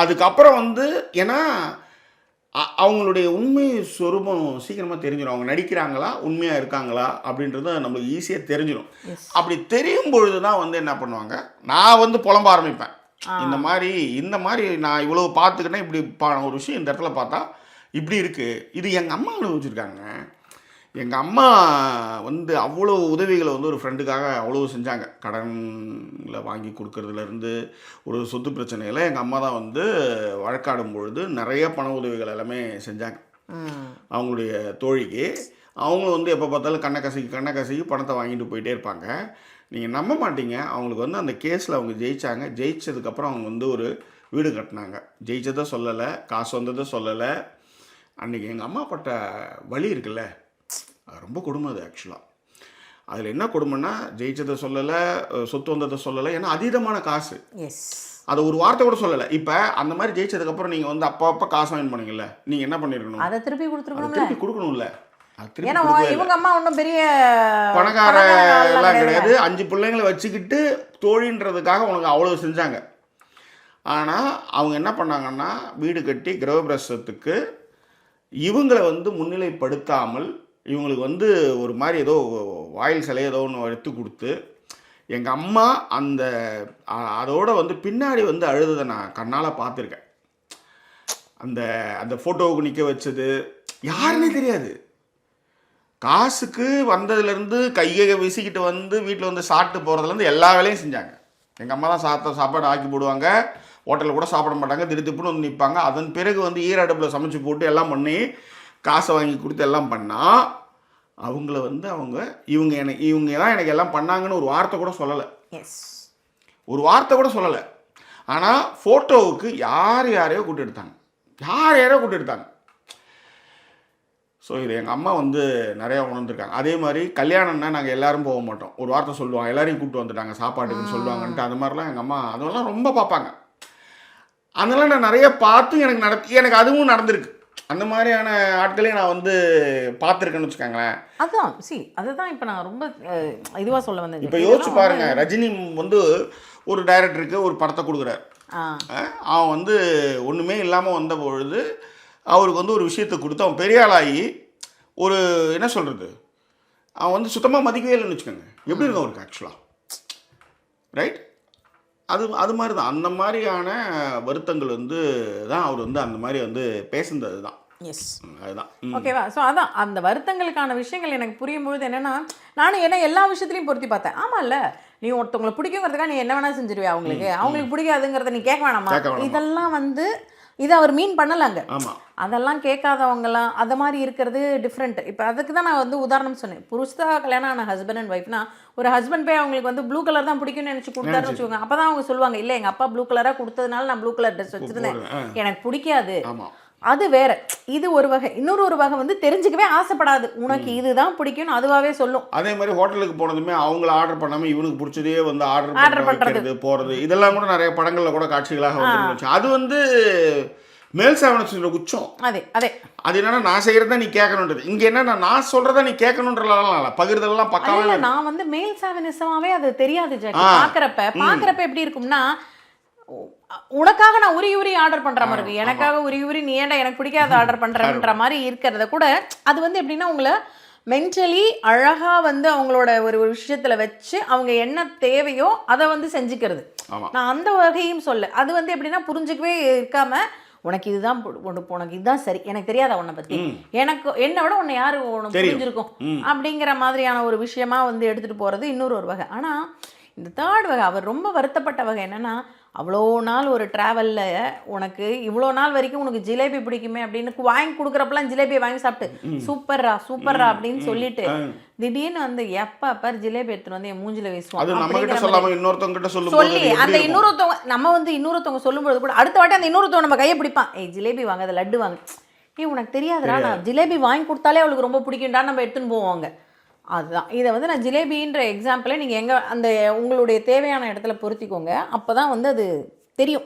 அதுக்கப்புறம் வந்து ஏன்னா அவங்களுடைய உண்மை சொரூபம் சீக்கிரமாக தெரிஞ்சிடும். அவங்க நடிக்கிறாங்களா உண்மையாக இருக்காங்களா அப்படின்றது நம்மளுக்கு ஈஸியாக தெரிஞ்சிடும். அப்படி தெரியும் பொழுது தான் வந்து என்ன பண்ணுவாங்க, நான் வந்து புலம்ப ஆரம்பிப்பேன். இந்த மாதிரி நான் இவ்வளோ பார்த்துக்கிட்டேன், இப்படி ஒரு விஷயம் இந்த இடத்துல பார்த்தா இப்படி இருக்குது. இது எங்கள் அம்மா அனுபவிச்சிருக்காங்க. எங்கள் அம்மா வந்து அவ்வளோ உதவிகளை வந்து ஒரு ஃப்ரெண்டுக்காக அவ்வளோ செஞ்சாங்க. கடனில் வாங்கி கொடுக்கறதுலேருந்து ஒரு சொத்து பிரச்சனையில் எங்கள் அம்மா தான் வந்து வழக்காடும் பொழுது நிறைய பண உதவிகள் எல்லாமே செஞ்சாங்க அவங்களுடைய தோழிக்கு. அவங்களும் வந்து எப்போ பார்த்தாலும் கண்ணை கசக்கி பணத்தை வாங்கிட்டு போயிட்டே இருப்பாங்க. நீங்கள் நம்ப மாட்டீங்க, அவங்களுக்கு வந்து அந்த கேஸில் அவங்க ஜெயித்தாங்க. ஜெயித்ததுக்கப்புறம் அவங்க வந்து ஒரு வீடு கட்டினாங்க. ஜெயித்ததை சொல்லலை, காசு வந்ததை சொல்லலை. அன்றைக்கி எங்கள் அம்மா பட்ட வலி இருக்குல்ல, ரொம்ப கொடுமை அது ஆக்சுவலாக. அதில் என்ன கொடுமைன்னா ஜெயிச்சதை சொல்லலை, சொத்து வந்ததை சொல்லலை. ஏன்னா அதீதமான காசு, அதை ஒரு வார்த்தை கூட சொல்லலை. இப்போ அந்த மாதிரி ஜெயிச்சதுக்கப்புறம் நீங்கள் வந்து அப்போ காசு வாங்கி போனீங்கல்ல, நீங்கள் என்ன பண்ணிருக்கணும்? அதை திருப்பி கொடுக்கணும்ல. இவங்க அம்மா ஒன்றும் பெரிய பணக்கார எல்லாம் கிடையாது. 5 பிள்ளைங்களை வச்சுக்கிட்டு தோழின்றதுக்காக உனக்கு அவ்வளோ செஞ்சாங்க. ஆனால் அவங்க என்ன பண்ணாங்கன்னா வீடு கட்டி கிரகப்பிரவேசத்துக்கு இவங்களை வந்து முன்னிலைப்படுத்தாமல் இவங்களுக்கு வந்து ஒரு மாதிரி ஏதோ வாயில் சிலை ஏதோ ஒன்று எடுத்து கொடுத்து எங்கள் அம்மா அதோட வந்து பின்னாடி வந்து அழுததை நான் கண்ணால் பார்த்துருக்கேன். அந்த ஃபோட்டோவுக்கு நிற்க வச்சது யாருன்னே தெரியாது. காசுக்கு வந்ததுலேருந்து கையை வீசிக்கிட்டு வந்து வீட்டில் வந்து சாப்பிட்டு போகிறதுலேருந்து எல்லா வேலையும் செஞ்சாங்க. எங்கள் அம்மா தான் சாப்பாடு ஆக்கி போடுவாங்க. ஹோட்டலில் கூட சாப்பிட மாட்டாங்க, திடுப்புன்னு வந்து நிற்பாங்க. அதன் பிறகு வந்து ஈரடுப்பில் சமைச்சு போட்டு எல்லாம் பண்ணி காசை வாங்கி கொடுத்து எல்லாம் பண்ணால் அவங்கள வந்து இவங்க தான் எனக்கு எல்லாம் பண்ணாங்கன்னு ஒரு வார்த்தை கூட சொல்லலை. ஆனால் ஃபோட்டோவுக்கு யாரையோ கூட்டு எடுத்தாங்க. ஸோ இது எங்கள் அம்மா வந்து நிறையா உணர்ந்துருக்காங்க. அதே மாதிரி கல்யாணம்னா நாங்கள் எல்லோரும் போக மாட்டோம். ஒரு வார்த்தை சொல்லுவாங்க, எல்லாரையும் கூப்பிட்டு வந்துட்டாங்க சாப்பாட்டுக்குன்னு சொல்லுவாங்கன்ட்டு. அது மாதிரிலாம் எங்கள் அம்மா அதெல்லாம் ரொம்ப பார்ப்பாங்க. அதெல்லாம் நான் நிறைய பார்த்து எனக்கு அதுவும் நடந்திருக்கு. அந்த மாதிரியான ஆட்களையும் நான் வந்து பார்த்துருக்கேன்னு வச்சுக்கோங்களேன். அதுதான் இப்போ நான் ரொம்ப இதுவாக சொல்ல வந்தேன். இப்போ யோசிச்சு பாருங்க, ரஜினி வந்து ஒரு டைரக்டருக்கு ஒரு படத்தை கொடுக்குறாரு. அவன் வந்து ஒன்றுமே இல்லாமல் வந்த பொழுது அவருக்கு வந்து ஒரு விஷயத்தை கொடுத்து அவன் பெரிய ஆளாகி ஒரு என்ன சொல்கிறது, அவன் வந்து சுத்தமாக மதிக்கவே இல்லைன்னு வச்சுக்கோங்க. எப்படி இருக்கும் அவருக்கு ஆக்சுவலாக, ரைட்? அது மாதிரி தான். அந்த மாதிரியான வருத்தங்கள் வந்து தான் அவர் வந்து அந்த மாதிரி வந்து பேசுனது தான். அதுதான் ஓகேவா. ஸோ அதான் அந்த வருத்தங்களுக்கான விஷயங்கள் எனக்கு புரியும்பொழுது என்னென்னா, நானும் ஏன்னா எல்லா விஷயத்துலையும் பொருத்தி பார்த்தேன். ஆமாம்ல, நீ ஒருத்தவங்களை பிடிக்குங்கிறதுக்காக நீ என்ன வேணால் செஞ்சிருவியா, அவங்களுக்கு பிடிக்காதுங்கிறத நீ கேட்க வேணாமா? இதெல்லாம் வந்து இதை அவர் மீன் பண்ணலாங்க. அதெல்லாம் கேட்காதவங்கலாம் அதை மாதிரி இருக்கிறது டிஃப்ரெண்ட். இப்போ அதுக்கு தான் நான் வந்து உதாரணம் சொன்னேன். புதுசாக கல்யாணம் ஆன ஹஸ்பண்ட் அண்ட் ஒய்ஃப்னா ஒரு ஹஸ்பண்ட் போய் அவங்களுக்கு வந்து ப்ளூ கலர் தான் பிடிக்கும்னு நினச்சி கொடுத்தாருன்னு வச்சுக்கோங்க. அப்போ தான் அவங்க சொல்லுவாங்க, இல்லை எங்கள் அப்பா ப்ளூ கலராக கொடுத்ததுனால நான் ப்ளூ கலர் ட்ரெஸ் வச்சுருந்தேன், எனக்கு பிடிக்காது. அது வேற. இது ஒரு வகை. இன்னொரு வகை வந்து தெரிஞ்சுக்கவே ஆசைப்படாது, உனக்கு இதுதான் பிடிக்கும்னு அதுவாகவே சொல்லும். அதே மாதிரி ஹோட்டலுக்கு போனதுமே அவங்கள ஆர்டர் பண்ணாமல் இவனுக்கு பிடிச்சதே வந்து ஆர்டர் பண்ணுறது போகிறது, இதெல்லாம் கூட நிறைய படங்களில் கூட காட்சிகளாக வந்துருந்துச்சு. அது வந்து மேல் சாவனத்தின் உச்சம். அதே அதே அது என்னன்னா நான் செய்யறத நீ கேட்கணுன்றது. இங்க என்னன்னா நான் சொல்றத நீ கேட்கணுன்றலாம் பகிர்தெல்லாம் பக்காவே. இல்ல நான் வந்து மேல் சாவனிசமாவே அது தெரியாது ஜாக்கி. பாக்குறப்ப எப்படி இருக்கும்னா உனக்காக நான் உரி ஆர்டர் பண்ற மாதிரி இருக்கு, எனக்காக உரி நீ ஏன்டா எனக்கு பிடிக்காத ஆர்டர் பண்றன்ற மாதிரி இருக்கிறத கூட அது வந்து எப்படின்னா உங்களை மென்டலி அழகா வந்து அவங்களோட ஒரு விஷயத்துல வச்சு அவங்க என்ன தேவையோ அதை வந்து செஞ்சுக்கிறது. நான் அந்த வகையும் சொல்ல, அது வந்து எப்படின்னா புரிஞ்சுக்கவே இருக்காம உனக்கு இதுதான் உனக்கு இதுதான் சரி, எனக்கு தெரியாதா உன்னை பத்தி, எனக்கு என்னை விட உன்னை யாரு உனக்கு புரிஞ்சிருக்கும் அப்படிங்கிற மாதிரியான ஒரு விஷயமா வந்து எடுத்துட்டு போறது இன்னொரு வகை. ஆனா இந்த தேர்ட் வகை அவர் ரொம்ப வருத்தப்பட்ட வகை என்னன்னா, அவ்வளோ நாள் ஒரு ட்ராவலில் உனக்கு இவ்வளோ நாள் வரைக்கும் உனக்கு ஜிலேபி பிடிக்குமே அப்படின்னு வாங்கி கொடுக்குறப்பெல்லாம் ஜிலேபியை வாங்கி சாப்பிட்டு சூப்பர்ரா அப்படின்னு சொல்லிட்டு திடீர்னு வந்து எப்ப ஜிலேபி எடுத்துட்டு வந்து என் மூஞ்சில வீசுவோம் சொல்லி அந்த இன்னொருத்தவங்க நம்ம வந்து இன்னொருத்தவங்க சொல்லும்போது கூட அடுத்த வாட்டி அந்த இன்னொருத்தவங்க நம்ம கையை பிடிப்பான், ஜிலேபி வாங்க, அதை லட்டு வாங்க, உனக்கு தெரியாதுடா நான் ஜிலேபி வாங்கி கொடுத்தாலே அவளுக்கு ரொம்ப பிடிக்கும்டா நம்ம எடுத்துன்னு போவாங்க. அதுதான் இதை வந்து நான் ஜிலேபின்ற எக்ஸாம்பிளை நீங்கள் எங்கே அந்த உங்களுடைய தேவையான இடத்துல பொருத்திக்கோங்க, அப்போ தான் வந்து அது தெரியும்.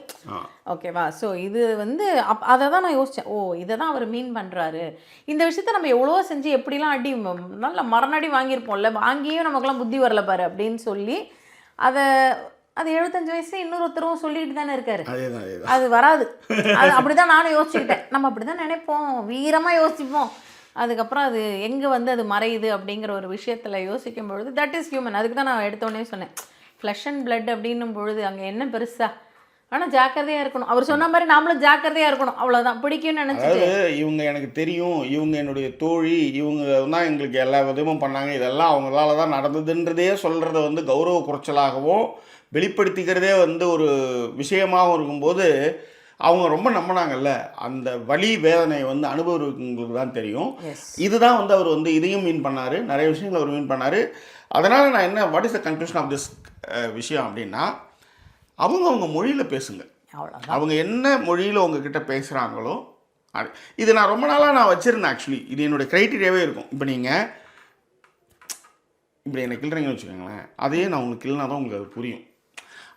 ஓகேவா? ஸோ இது வந்து அதை தான் நான் யோசித்தேன், இதை தான் அவர் மீன் பண்ணுறாரு. இந்த விஷயத்த நம்ம எவ்வளோ செஞ்சு எப்படிலாம் அடி நல்ல மரணடி வாங்கியிருப்போம்ல, வாங்கியும் நமக்குலாம் புத்தி வரல பாரு அப்படின்னு சொல்லி அது 75 வயசுல இன்னொருத்தரும் சொல்லிட்டு தானே இருக்காரு. அது வராது, அது அப்படிதான் நானும் யோசிச்சுக்கிட்டேன். நம்ம அப்படிதான் நினைப்போம், வீரமாக யோசிப்போம், அதுக்கப்புறம் அது எங்கே வந்து அது மறையுது அப்படிங்கிற ஒரு விஷயத்தில் யோசிக்கும் பொழுது தட் இஸ் ஹியூமன். அதுக்கு தான் நான் எடுத்தோடனே சொன்னேன், ஃப்ளஷ் அண்ட் பிளட் அப்படின்னும் பொழுது அங்கே என்ன பெருசா, ஆனால் ஜாக்கிரதையாக இருக்கணும். அவர் சொன்ன மாதிரி நாமளும் ஜாக்கிரதையாக இருக்கணும், அவ்வளோதான். பிடிக்கும்னு நினச்சிட்டு இவங்க எனக்கு தெரியும், இவங்க என்னுடைய தோழி, இவங்க தான் எங்களுக்கு எல்லா விதமும் பண்ணாங்க, இதெல்லாம் அவங்களால தான் நடந்ததுன்றதே சொல்கிறத வந்து கௌரவ குறைச்சலாகவும் வெளிப்படுத்திக்கிறதே வந்து ஒரு விஷயமாகவும் இருக்கும்போது அவங்க ரொம்ப நம்பினாங்கல்ல, அந்த வலி வேதனை வந்து அனுபவங்களுக்கு தான் தெரியும். இதுதான் வந்து அவர் வந்து இதையும் மீன் பண்ணார், நிறைய விஷயங்கள் அவர் மீன் பண்ணார். அதனால் நான் என்ன what is the conclusion of this விஷயம் அப்படின்னா, அவங்க மொழியில் பேசுங்க. அவங்க என்ன மொழியில் உங்ககிட்ட பேசுகிறாங்களோ அது. இது நான் ரொம்ப நாளாக நான் வச்சுருந்தேன். ஆக்சுவலி இது என்னுடைய க்ரைட்டீரியாவே இருக்கும். இப்போ நீங்கள் இப்படி என்னை கிள்றீங்கன்னு வச்சுக்கோங்களேன், அதையே நான் உங்களுக்கு கிள்னா தான் உங்களுக்கு அது புரியும்.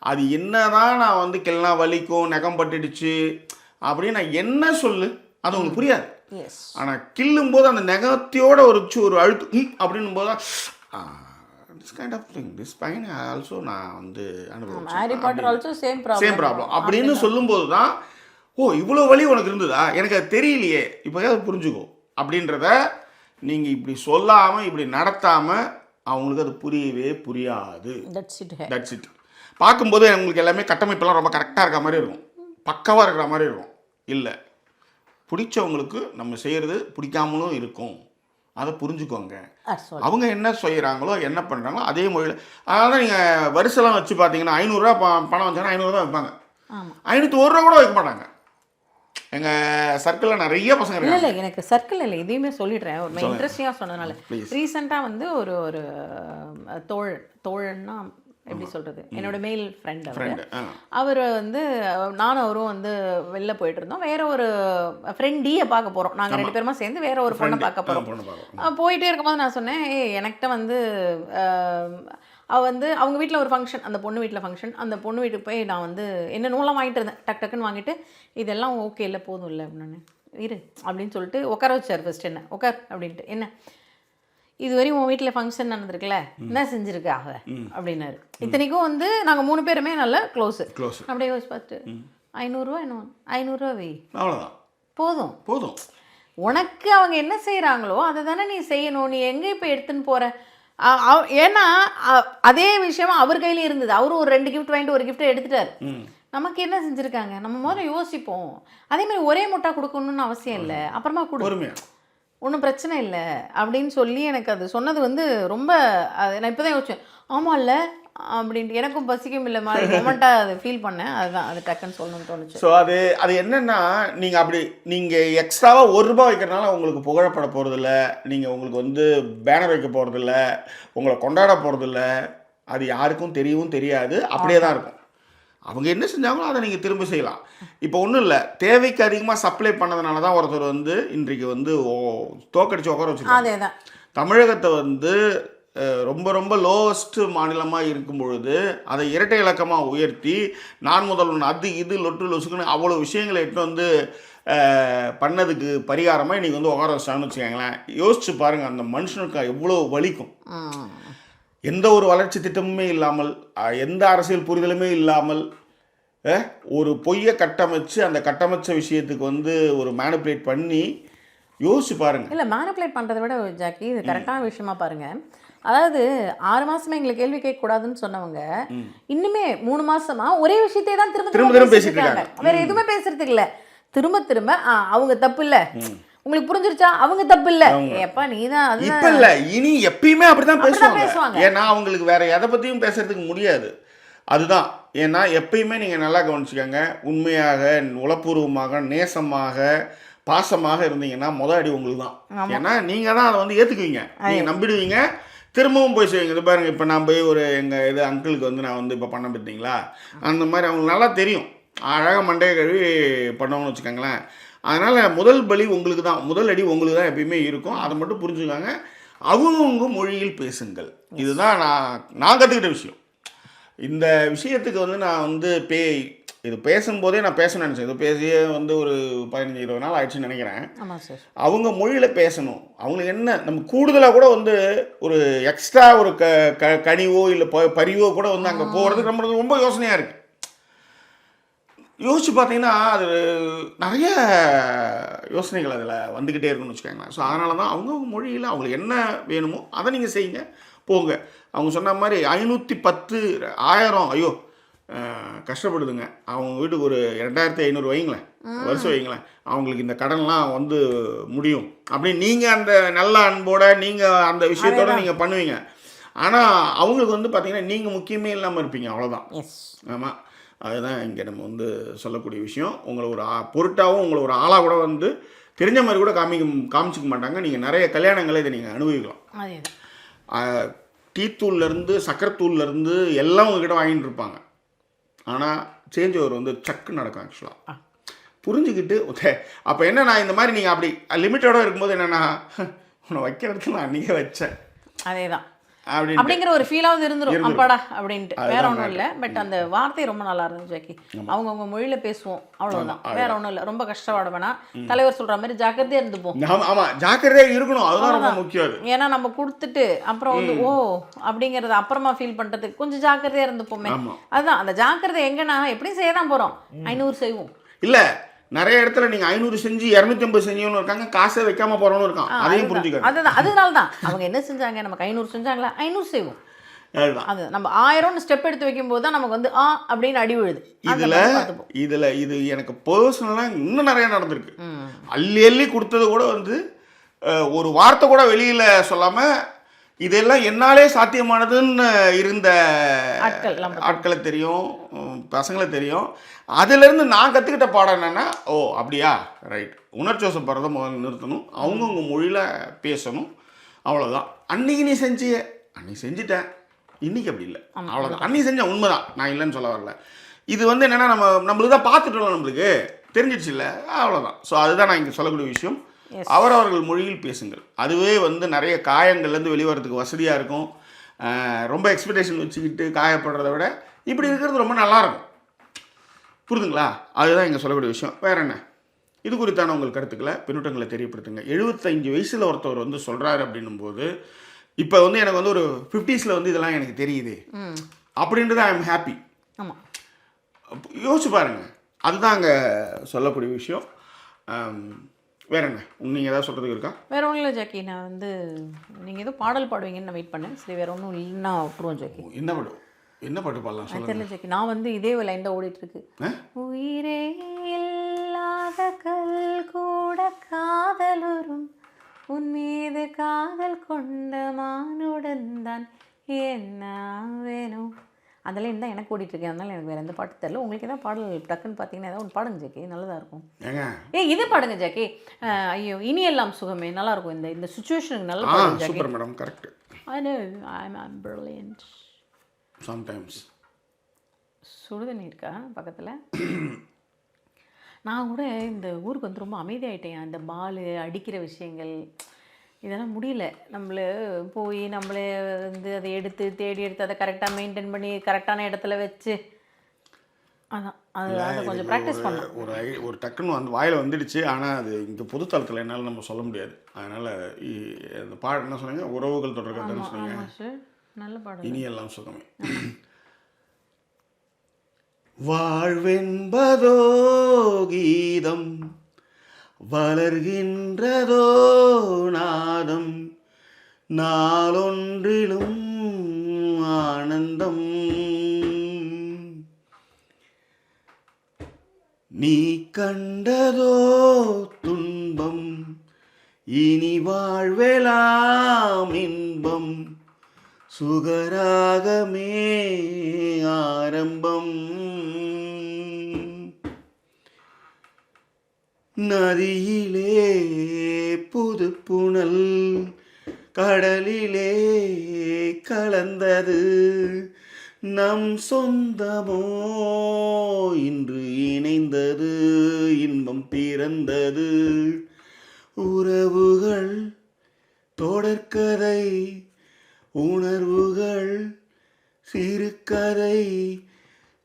அது என்ன தான் நான் வந்து கிள்னா வலிக்கும், நகம் பட்டுடுச்சு அப்படின்னு நான் என்ன சொல்லு அது உங்களுக்கு புரியாது. ஆனால் கிள்ளும்போது அந்த நெகத்தையோட ஒரு அழுத்து அப்படின்னும் போது தான் this kind of thing this பையன் ஆல்சோ நான் வந்து அனுபவிச்சேன் சேம் ப்ராப்ளம் அப்படின்னு சொல்லும்போது தான் இவ்வளோ வலி உனக்கு இருந்ததா, எனக்கு அது தெரியலையே, இப்போ அது புரிஞ்சுக்கோ அப்படின்றத நீங்கள் இப்படி சொல்லாமல் இப்படி நடத்தாமல் அவங்களுக்கு அது புரியவே புரியாது. That's it. பார்க்கும்போது உங்களுக்கு எல்லாமே கட்டமைப்பெல்லாம் ரொம்ப கரெக்டாக இருக்க மாதிரி இருக்கும், பக்காவாக இருக்கிற மாதிரி இருக்கும். இல்லை, பிடிச்சவங்களுக்கு நம்ம செய்கிறது பிடிக்காமலும் இருக்கும், அதை புரிஞ்சுக்கோங்க. அவங்க என்ன செய்கிறாங்களோ என்ன பண்ணுறாங்களோ அதே மொழியில். அதனால தான் நீங்கள் வரிசைலாம் வச்சு பார்த்தீங்கன்னா 500 ரூபா பணம் வச்சாங்கன்னா 500 தான் வைப்பாங்க, 501 ரூபா கூட வைக்க மாட்டாங்க. எங்கள் சர்க்கிளில் நிறைய பசங்க இருக்காங்க. இல்லை எனக்கு சர்க்கிள் இல்லை, இதையுமே சொல்லிடுறேன். ஒரு இன்ட்ரெஸ்டிங்காக சொன்னதுனால ரீசெண்டாக வந்து ஒரு ஒரு தோழன்னா எப்படி சொல்கிறது, என்னோட மேல் ஃப்ரெண்ட் அவர் வந்து நானும் அவரும் வந்து வெளில போயிட்டு இருந்தோம். வேற ஒரு ஃப்ரெண்டியை பார்க்க போகிறோம், நாங்கள் 2 பேருமா சேர்ந்து வேற ஒரு பொண்ணை பார்க்க போகிறோம். போயிட்டே இருக்கும்போது நான் சொன்னேன், எனக்கிட்ட வந்து அவள் வந்து அவங்க வீட்டில் ஒரு ஃபங்க்ஷன், அந்த பொண்ணு வீட்டில் ஃபங்க்ஷன், அந்த பொண்ணு வீட்டுக்கு போய் நான் வந்து என்ன நூலாம் வாங்கிட்டு இருந்தேன். டக்குன்னு வாங்கிட்டு இதெல்லாம் ஓகே இல்லை போதும் இல்லை அப்படின்னு இரு அப்படின்னு சொல்லிட்டு உட்கார வச்சார். ஃபர்ஸ்ட் என்ன உட்கார் அப்படின்ட்டு, என்ன இதுவரையும் உன் வீட்டில் ஃபங்க்ஷன் நடந்திருக்குல்ல, என்ன செஞ்சுருக்கா அவ அப்படின்னாரு. இத்தனைக்கும் வந்து நாங்கள் 3 பேருமே நல்ல க்ளோஸு. அப்படியே யோசிச்சு பார்த்துட்டு 500 ரூபா என்ன 500 ரூபா வை, அவ்வளோதான், போதும் போதும். உனக்கு அவங்க என்ன செய்கிறாங்களோ அதை தானே நீ செய்யணும், நீ எங்கே இப்போ எடுத்துன்னு போகிற. ஏன்னா அதே விஷயமா அவர் கையில இருந்தது, அவரும் ஒரு 2 கிஃப்ட் வாங்கிட்டு ஒரு கிஃப்ட்டை எடுத்துட்டார். நமக்கு என்ன செஞ்சுருக்காங்க நம்ம முதல்ல யோசிப்போம். அதே மாதிரி ஒரே முட்டா கொடுக்கணும்னு அவசியம் இல்லை, அப்புறமா கொடு, ஒன்றும் பிரச்சனை இல்லை அப்படின்னு சொல்லி எனக்கு அது சொன்னது வந்து ரொம்ப நான் இப்போ தான் யோசிச்சேன். ஆமாம் இல்லை அப்படின்ட்டு எனக்கும் பசிக்கும் இல்லை மாதிரி மொமெண்ட்டாக அதை ஃபீல் பண்ணேன். அதுதான் அது டக்குன்னு சொல்லணும்னு தோணுச்சு. ஸோ அது என்னென்னா, நீங்கள் எக்ஸ்ட்ராவாக 1 ரூபா வைக்கிறதுனால உங்களுக்கு புகழப்பட போகிறதில்ல, நீங்கள் உங்களுக்கு வந்து பேனர் வைக்க போகிறதில்ல, உங்களை கொண்டாட போகிறதில்ல, அது யாருக்கும் தெரியவும் தெரியாது, அப்படியே தான் இருக்கும். அவங்க என்ன செஞ்சாங்களோ அதை நீங்கள் திரும்ப செய்யலாம். இப்போ ஒன்றும் இல்லை, தேவைக்கு அதிகமாக சப்ளை பண்ணதுனால தான் ஒருத்தர் வந்து இன்றைக்கு வந்து தோக்கடிச்சு உட்கார வச்சுருக்காங்க. தமிழகத்தை வந்து ரொம்ப ரொம்ப லோவஸ்ட்டு மாநிலமாக இருக்கும் பொழுது அதை இரட்டை இலக்கமாக உயர்த்தி நான் முதல்வன் அது இது லொட்டு லொசுக்குன்னு அவ்வளோ விஷயங்களை எடுத்து வந்து பண்ணதுக்கு பரிகாரமாக இன்றைக்கி வந்து உட்கார வச்சான்னு வச்சுக்கோங்களேன். யோசிச்சு பாருங்கள் அந்த மனுஷனுக்கு எவ்வளோ வலிக்கும். எந்த ஒரு வளர்ச்சி திட்டமுமே இல்லாமல், எந்த அரசியல் புரிதலுமே இல்லாமல், ஒரு பொய்யை கட்டமைச்சு அந்த கட்டமைச்ச விஷயத்துக்கு வந்து ஒரு மேனிப்புலேட் பண்ணி யோசிச்சு பாருங்க. இல்லை மேனிப்புலேட் பண்ணுறதை விட ஜாக்கி இது கரெக்டான விஷயமா பாருங்க. அதாவது 6 மாசமா எங்களை கேள்வி கேட்கக்கூடாதுன்னு சொன்னவங்க இன்னுமே 3 மாசமா ஒரே விஷயத்தை தான் திரும்ப திரும்ப பேசிட்டு இருக்காங்க. வேற எதுவுமே பேசுறதுக்கு இல்லை. திரும்ப திரும்ப அவங்க தப்பு இல்லை, உங்களுக்கு புரிஞ்சிருச்சா, அவங்க தப்பு இல்லை, எப்பா நீ தான் இப்ப இல்ல இனி எப்பயுமே அப்படிதான் பேசுவாங்க. ஏன்னா அவங்களுக்கு வேற எதை பத்தியும் பேசுறதுக்கு முடியாது. அதுதான். ஏன்னா எப்பயுமே நீங்க நல்லா கவனிச்சுக்கோங்க, உண்மையாக உளப்பூர்வமாக நேசமாக பாசமாக இருந்தீங்கன்னா முதல் அடி உங்களுக்கு தான். ஏன்னா நீங்க தான் அதை வந்து ஏத்துக்குவீங்க, நீங்க நம்பிடுவீங்க, திரும்பவும் போய் செய்வீங்க. இது பாருங்க, இப்போ நான் போய் ஒரு எங்கள் இது அங்கிளுக்கு வந்து நான் வந்து இப்போ பண்ண பார்த்தீங்களா, அந்த மாதிரி அவங்களுக்கு நல்லா தெரியும், அழகாக மண்டையை கழுவி பண்ணோம்னு வச்சுக்கோங்களேன். அதனால் முதல் பலி உங்களுக்கு தான், முதல் அடி உங்களுக்கு தான் எப்பயுமே இருக்கும். அதை மட்டும் புரிஞ்சுக்காங்க. அவங்கவுங்க மொழியில் பேசுங்கள். இதுதான் நான் கற்றுக்கிட்ட விஷயம். இந்த விஷயத்துக்கு வந்து நான் வந்து இது பேசும்போதே நான் பேசணும்னு நினச்சேன். இது பேசியே வந்து ஒரு 15-20 நாள் ஆயிடுச்சுன்னு நினைக்கிறேன். அவங்க மொழியில் பேசணும். அவங்களுக்கு என்ன, நம்ம கூடுதலாக கூட வந்து ஒரு எக்ஸ்ட்ரா ஒரு கனிவோ இல்லை பரிவோ கூட வந்து அங்கே போகிறதுக்கு நம்மளுக்கு ரொம்ப யோசனையாக இருக்குது. யோசிச்சு பார்த்தீங்கன்னா அது நிறைய யோசனைகள் அதில் வந்துக்கிட்டே இருக்குன்னு வச்சுக்கோங்களேன். ஸோ அதனால தான் அவங்கவுங்க மொழியில் அவங்களுக்கு என்ன வேணுமோ அதை நீங்கள் செய்யுங்க, போங்க. அவங்க சொன்ன மாதிரி 510 1000 ஐயோ கஷ்டப்படுதுங்க. அவங்க வீட்டுக்கு ஒரு 2500 வைங்களேன், வருஷம் வைங்களேன், அவங்களுக்கு இந்த கடன்லாம் வந்து முடியும் அப்படின்னு நீங்கள் அந்த நல்ல அன்போட நீங்கள் அந்த விஷயத்தோடு நீங்கள் பண்ணுவீங்க. ஆனால் அவங்களுக்கு வந்து பார்த்தீங்கன்னா நீங்கள் முக்கியமே இல்லாமல் இருப்பீங்க, அவ்வளோதான். ஆமாம், அதுதான் இங்கே நம்ம வந்து சொல்லக்கூடிய விஷயம். உங்களை ஒரு பொருட்டாகவும் உங்களை ஒரு ஆளாக கூட வந்து தெரிஞ்ச மாதிரி கூட காமிச்சிக்க மாட்டாங்க. நீங்கள் நிறைய கல்யாணங்களை இதை நீங்கள் அனுபவிக்கலாம். டீத்தூள்லேருந்து சக்கரத்தூள்லேருந்து எல்லாம் உங்ககிட்ட வாங்கிட்டு இருப்பாங்க. ஆனால் சேஞ்ச் ஓவர் வந்து சக்கு நடக்கும். ஆக்சுவலாக புரிஞ்சுக்கிட்டு அப்போ என்ன, நான் இந்த மாதிரி நீங்கள் அப்படி லிமிட்டோடு இருக்கும்போது என்னென்னா, உன்னை வைக்கிற இடத்துல நான் அன்றைக்கே வச்சேன், அதே தான் அப்படிங்கிற ஒரு ஃபீலாவது இருந்துரும் அப்பாடா அப்படின்ட்டு. வேற ஒன்றும் இல்லை. பட் அந்த வார்த்தை ரொம்ப நல்லா இருந்துச்சு ஜாக்கி. அவங்கவுங்க மொழியில பேசுவோம், அவ்வளோதான், வேற ஒன்றும் இல்லை. ரொம்ப கஷ்டப்பட வேணாம். தலைவர் சொல்ற மாதிரி ஜாக்கிரதையா இருந்துப்போம். ஆமாம், ஜாக்கிரதையாக இருக்கணும், அதுதான் ரொம்ப முக்கியம். ஏன்னா நம்ம கொடுத்துட்டு அப்புறம் வந்து ஓ அப்படிங்கிறது அப்புறமா ஃபீல் பண்ணுறதுக்கு கொஞ்சம் ஜாக்கிரதையா இருந்துப்போமே. அதுதான் அந்த ஜாக்கிரதை. எங்கன்னா எப்படியும் செய்ய தான் போகிறோம், 500 செய்வோம். இல்லை, நிறைய இடத்துல நீங்கள் 500 செஞ்சு 250 செஞ்சவனு இருக்காங்க, காசை வைக்காம போகிறவனு இருக்கான். அதையும் புரிஞ்சுக்க. அதுதான், அதனால தான் அவங்க என்ன செஞ்சாங்க, நமக்கு 500 செஞ்சாங்களா, 500 செய்வோம். அது நம்ம 1000 ஸ்டெப் எடுத்து வைக்கும்போது தான் நமக்கு வந்து அப்படின்னு அடி விழுது. இது எனக்கு பர்சனலாக இன்னும் நிறைய நடந்திருக்கு. அள்ளி அள்ளி கொடுத்தது கூட வந்து ஒரு வார்த்தை கூட வெளியில் சொல்லாமல் இதெல்லாம் என்னாலே சாத்தியமானதுன்னு இருந்த ஆட்களை தெரியும், பசங்களை தெரியும். அதிலேருந்து நான் கற்றுக்கிட்ட பாடம் என்னென்னா, ஓ அப்படியா, ரைட், உணர்ச்சிவசப்படுறதை முதல்ல நிறுத்தணும், அவங்கவுங்க மொழியில் பேசணும், அவ்வளோதான். அன்றைக்கி நீ அன்றைக்கி செஞ்சுட்டேன், இன்றைக்கி அப்படி இல்லை, அவ்வளோதான். அன்றைக்கி செஞ்சேன், உண்மைதான், நான் இல்லைன்னு சொல்ல வரல. இது வந்து என்னென்னா நம்மளுக்கு தான் பார்த்துட்டோம், நம்மளுக்கு தெரிஞ்சிடுச்சு இல்லை, அவ்வளோதான். ஸோ அதுதான் நான் இங்கே சொல்லக்கூடிய விஷயம். அவரவர்கள் மொழியில் பேசுங்கள். அதுவே வந்து நிறைய காயங்கள்லேருந்து வெளிவரத்துக்கு வசதியாக இருக்கும். ரொம்ப எக்ஸ்பெக்டேஷன் வச்சுக்கிட்டு காயப்படுறத விட இப்படி இருக்கிறது ரொம்ப நல்லாயிருக்கும். புரிதுங்களா? அதுதான் இங்கே சொல்லக்கூடிய விஷயம். வேறு என்ன, இது குறித்தான உங்கள் கருத்துக்களை பின்னூட்டங்களை தெரியப்படுத்துங்க. 75 வயசில் ஒருத்தவர் வந்து சொல்கிறாரு அப்படின்னும்போது, இப்போ வந்து எனக்கு வந்து ஒரு 50s வந்து இதெல்லாம் எனக்கு தெரியுது அப்படின்றது ஐ எம் ஹாப்பி. ஆமாம், யோசிச்சு பாருங்கள். அதுதான் அங்கே சொல்லக்கூடிய விஷயம். வேற என்ன, நீங்கள் ஏதாவது சொல்கிறதுக்கு இருக்கா? வேற ஒன்றும் இல்லை ஜாக்கி. நான் வந்து நீங்கள் ஏதோ பாடல் பாடுவீங்கன்னு நான் வெயிட் பண்ணேன். சரி, வேற ஒன்றும் இல்லைன்னா விட்டுருவோம் ஜாக்கி. என்ன பாட்டு பாடலாம் தெரியல ஜாக்கி. நான் வந்து இதே லைன் தான் ஓடிட்டு இருக்கு. உயிரே இல்லாத கல் கூட காதலுறும், உன் மீது காதல் கொண்ட மானுடன் தான் என்ன வேணும். அதெல்லாம் தான் எனக்கு ஓடிட்டுருக்கேன். அதனால எனக்கு வேறு எந்த பாட்டு தெரியல. உங்களுக்கு ஏதாவது பாடல் டக்குன்னு பார்த்தீங்கன்னா ஏதாவது ஒன்று பாடுங்க ஜாக்கி, நல்லதாக இருக்கும். இது பாடுங்க ஜாக்கி. ஐயோ, இனி எல்லாம் சுகமே நல்லாயிருக்கும். இந்த சுச்சுவேஷனுக்கு நல்லா பாடுங்க Jackie. Super madam, correct. I know, I'm brilliant. Sometimes சுடுதண்ணி இருக்கா பக்கத்தில்? நான் கூட இந்த ஊருக்கு வந்து ரொம்ப அமைதியாயிட்டேன். அந்த பால் அடிக்கிற விஷயங்கள் இதெல்லாம் முடியல. நம்மள போய் நம்மளே வந்து அதை எடுத்து தேடி எடுத்து அதை கரெக்டாக மெயின்டைன் பண்ணி கரெக்டான இடத்துல வச்சு அதான் அதை கொஞ்சம் ப்ராக்டிஸ் பண்ணலாம். ஒரு டக்குன்னு வந்து வாயில் வந்துடுச்சு. ஆனால் அது இங்கே பொதுத்தளத்தில் என்னால் நம்ம சொல்ல முடியாது. அதனால் அந்த பாடம் என்ன சொன்னீங்க? உறவுகள் தொடர்கதைன்னு சொன்னீங்க. ஆமாம் சார், நல்ல பாடம். இனியெல்லாம் சுகமே. வாழ்வென்பதோ கீதம், வளர்கின்றதோ நாதம், நாளொன்றிலும் ஆனந்தம். நீ கண்டதோ துன்பம், இனி வாழ்வெலாம் இன்பம், சுகராகமே ஆரம்பம். நதியிலே புது புனல், கடலிலே கலந்தது, நம் சொந்தமோ இன்று இணைந்தது, இன்பம் பிறந்தது. உறவுகள் தொடர்கதை, உணர்வுகள் சிறுகதை,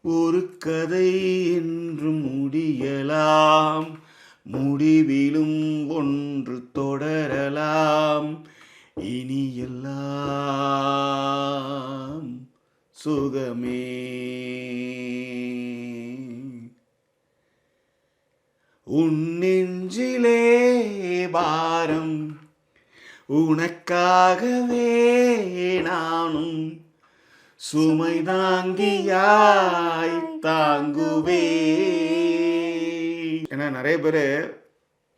ஒரு கதை என்று முடியலாம், முடிவிலும் ஒன்று தொடரலாம். இனி எல்லாம் சுகமே. உன் நெஞ்சிலே பாரம், உனக்காகவே நானும் சுமை தாங்கியாய் தாங்குவே. ஏன்னா நிறைய பேர்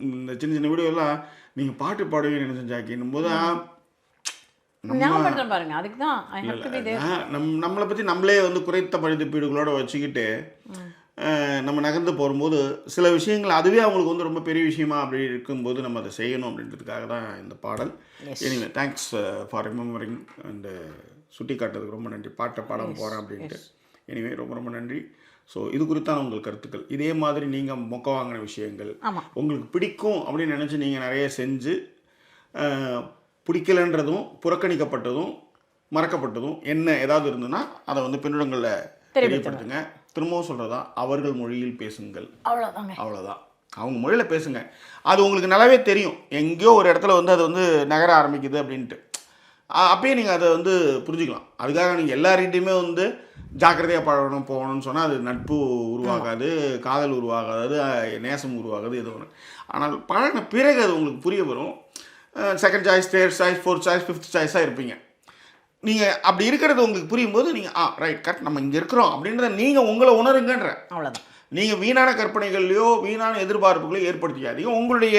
இந்த சின்ன சின்ன வீடியோலாம் நீங்கள் பாட்டு பாடுவீங்க நினைச்சேன் ஜாக்கின்னும் போது ஞாபகப்படுத்துறேன் பாருங்க. அதுக்கு தான் நம்மளை பற்றி நம்மளே வந்து குறைத்த மதிப்பீடுகளோட வச்சுக்கிட்டு நம்ம நகர்ந்து போகும்போது சில விஷயங்கள் அதுவே அவங்களுக்கு வந்து ரொம்ப பெரிய விஷயமா அப்படி இருக்கும்போது நம்ம அதை செய்யணும் அப்படின்றதுக்காக தான் இந்த பாடல். Anyway thanks for remembering and சுட்டி காட்டுறதுக்கு ரொம்ப நன்றி. பாட்டை பாடாம போகிறேன் அப்படின்ட்டு. எனிவே ரொம்ப ரொம்ப நன்றி. ஸோ இது குறித்தான உங்கள் கருத்துக்கள், இதே மாதிரி நீங்கள் மொக்க வாங்கின விஷயங்கள் உங்களுக்கு பிடிக்கும் அப்படின்னு நினச்சி நீங்கள் நிறைய செஞ்சு பிடிக்கலன்றதும் புறக்கணிக்கப்பட்டதும் மறக்கப்பட்டதும் என்ன ஏதாவது இருந்ததுன்னா அதை வந்து பின்னூடங்களில் தெரியப்படுத்துங்க. திரும்பவும் சொல்கிறதா, அவர்கள் மொழியில் பேசுங்கள். அவ்வளோதான், அவங்க மொழியில் பேசுங்க. அது உங்களுக்கு நல்லாவே தெரியும் எங்கேயோ ஒரு இடத்துல வந்து அது வந்து நகர ஆரம்பிக்குது அப்படின்ட்டு. அப்பயே நீங்கள் அதை வந்து புரிஞ்சுக்கலாம். அதுக்காக நீங்கள் எல்லார்கிட்டையுமே வந்து ஜாக்கிரதையாக பழகணும் போகணும்னு சொன்னால் அது நட்பு உருவாகாது, காதல் உருவாகாது, நேசம் உருவாகாது, எது ஒன்று. ஆனால் பழகின பிறகு அது உங்களுக்கு புரிய வரும். Second choice, third choice, fourth choice, fifth சாய்ஸாக இருப்பீங்க. நீங்கள் அப்படி இருக்கிறது உங்களுக்கு புரியும் போது நீங்கள் ரைட் கரெக்ட் நம்ம இங்கே இருக்கிறோம் அப்படின்றத நீங்கள் உங்களை உணருங்கன்ற. அவ்வளோதான். நீங்கள் வீணான கற்பனைகள்லையோ வீணான எதிர்பார்ப்புகளையோ ஏற்படுத்திக்காதீங்க. உங்களுடைய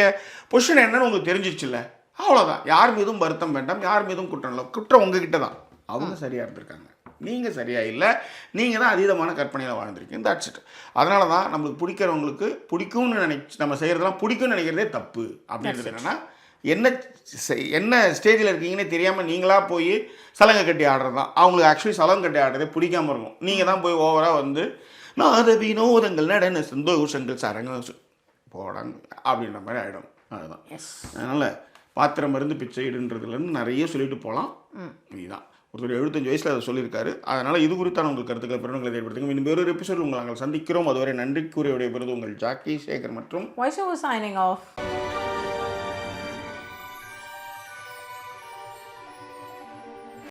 பொசிஷன் என்னன்னு உங்களுக்கு தெரிஞ்சிச்சுல்ல, அவ்வளோதான். யார் மீதும் வருத்தம் வேண்டாம், யார் மீதும் குற்றம் இல்லை. குற்றம் உங்ககிட்ட தான். அவங்க சரியாக இருந்திருக்காங்க, நீங்கள் சரியாக இல்லை. நீங்கள் தான் அதீதமான கற்பனையில் வாழ்ந்துருக்கீங்க. That's it. அதனால தான் நம்மளுக்கு பிடிக்கிறவங்களுக்கு பிடிக்கும்னு நம்ம செய்கிறதெல்லாம் பிடிக்கும்னு நினைக்கிறதே தப்பு. அப்படின்றது என்னென்னா, என்ன ஸ்டேஜில் இருக்கீங்கன்னே தெரியாமல் நீங்களாக போய் சலங்கை கட்டி ஆடுறது தான். அவங்களுக்கு ஆக்சுவலி சலங்கை கட்டி ஆடுறதே பிடிக்காமல் இருக்கும். நீங்கள் தான் போய் ஓவராக வந்து நாத வினோதங்கள் நடன சந்தோஷங்கள் சரங்க போடாங்க அப்படின்ற மாதிரி ஆகிடும். அதுதான். அதனால் பாத்திரம் மருந்து பிச்சை இடுன்றதுலேருந்து நிறைய சொல்லிட்டு போகலாம். இதுதான் ஒருத்தர் 75 வயசில் அதை சொல்லியிருக்காரு. அதனால் இது குறித்தான உங்கள் கருத்துக்களை பிறனுங்களை ஏற்படுத்துங்க. இன்னும் வேறொரு எபிசோடு உங்களை நாங்கள் சந்திக்கிறோம். அதுவரை நன்றி கூறிய விடைபெறுவது உங்கள் ஜாக்கி சேகர் மற்றும் வாய்ஸ் ஓவர் சைனிங் ஆஃப்.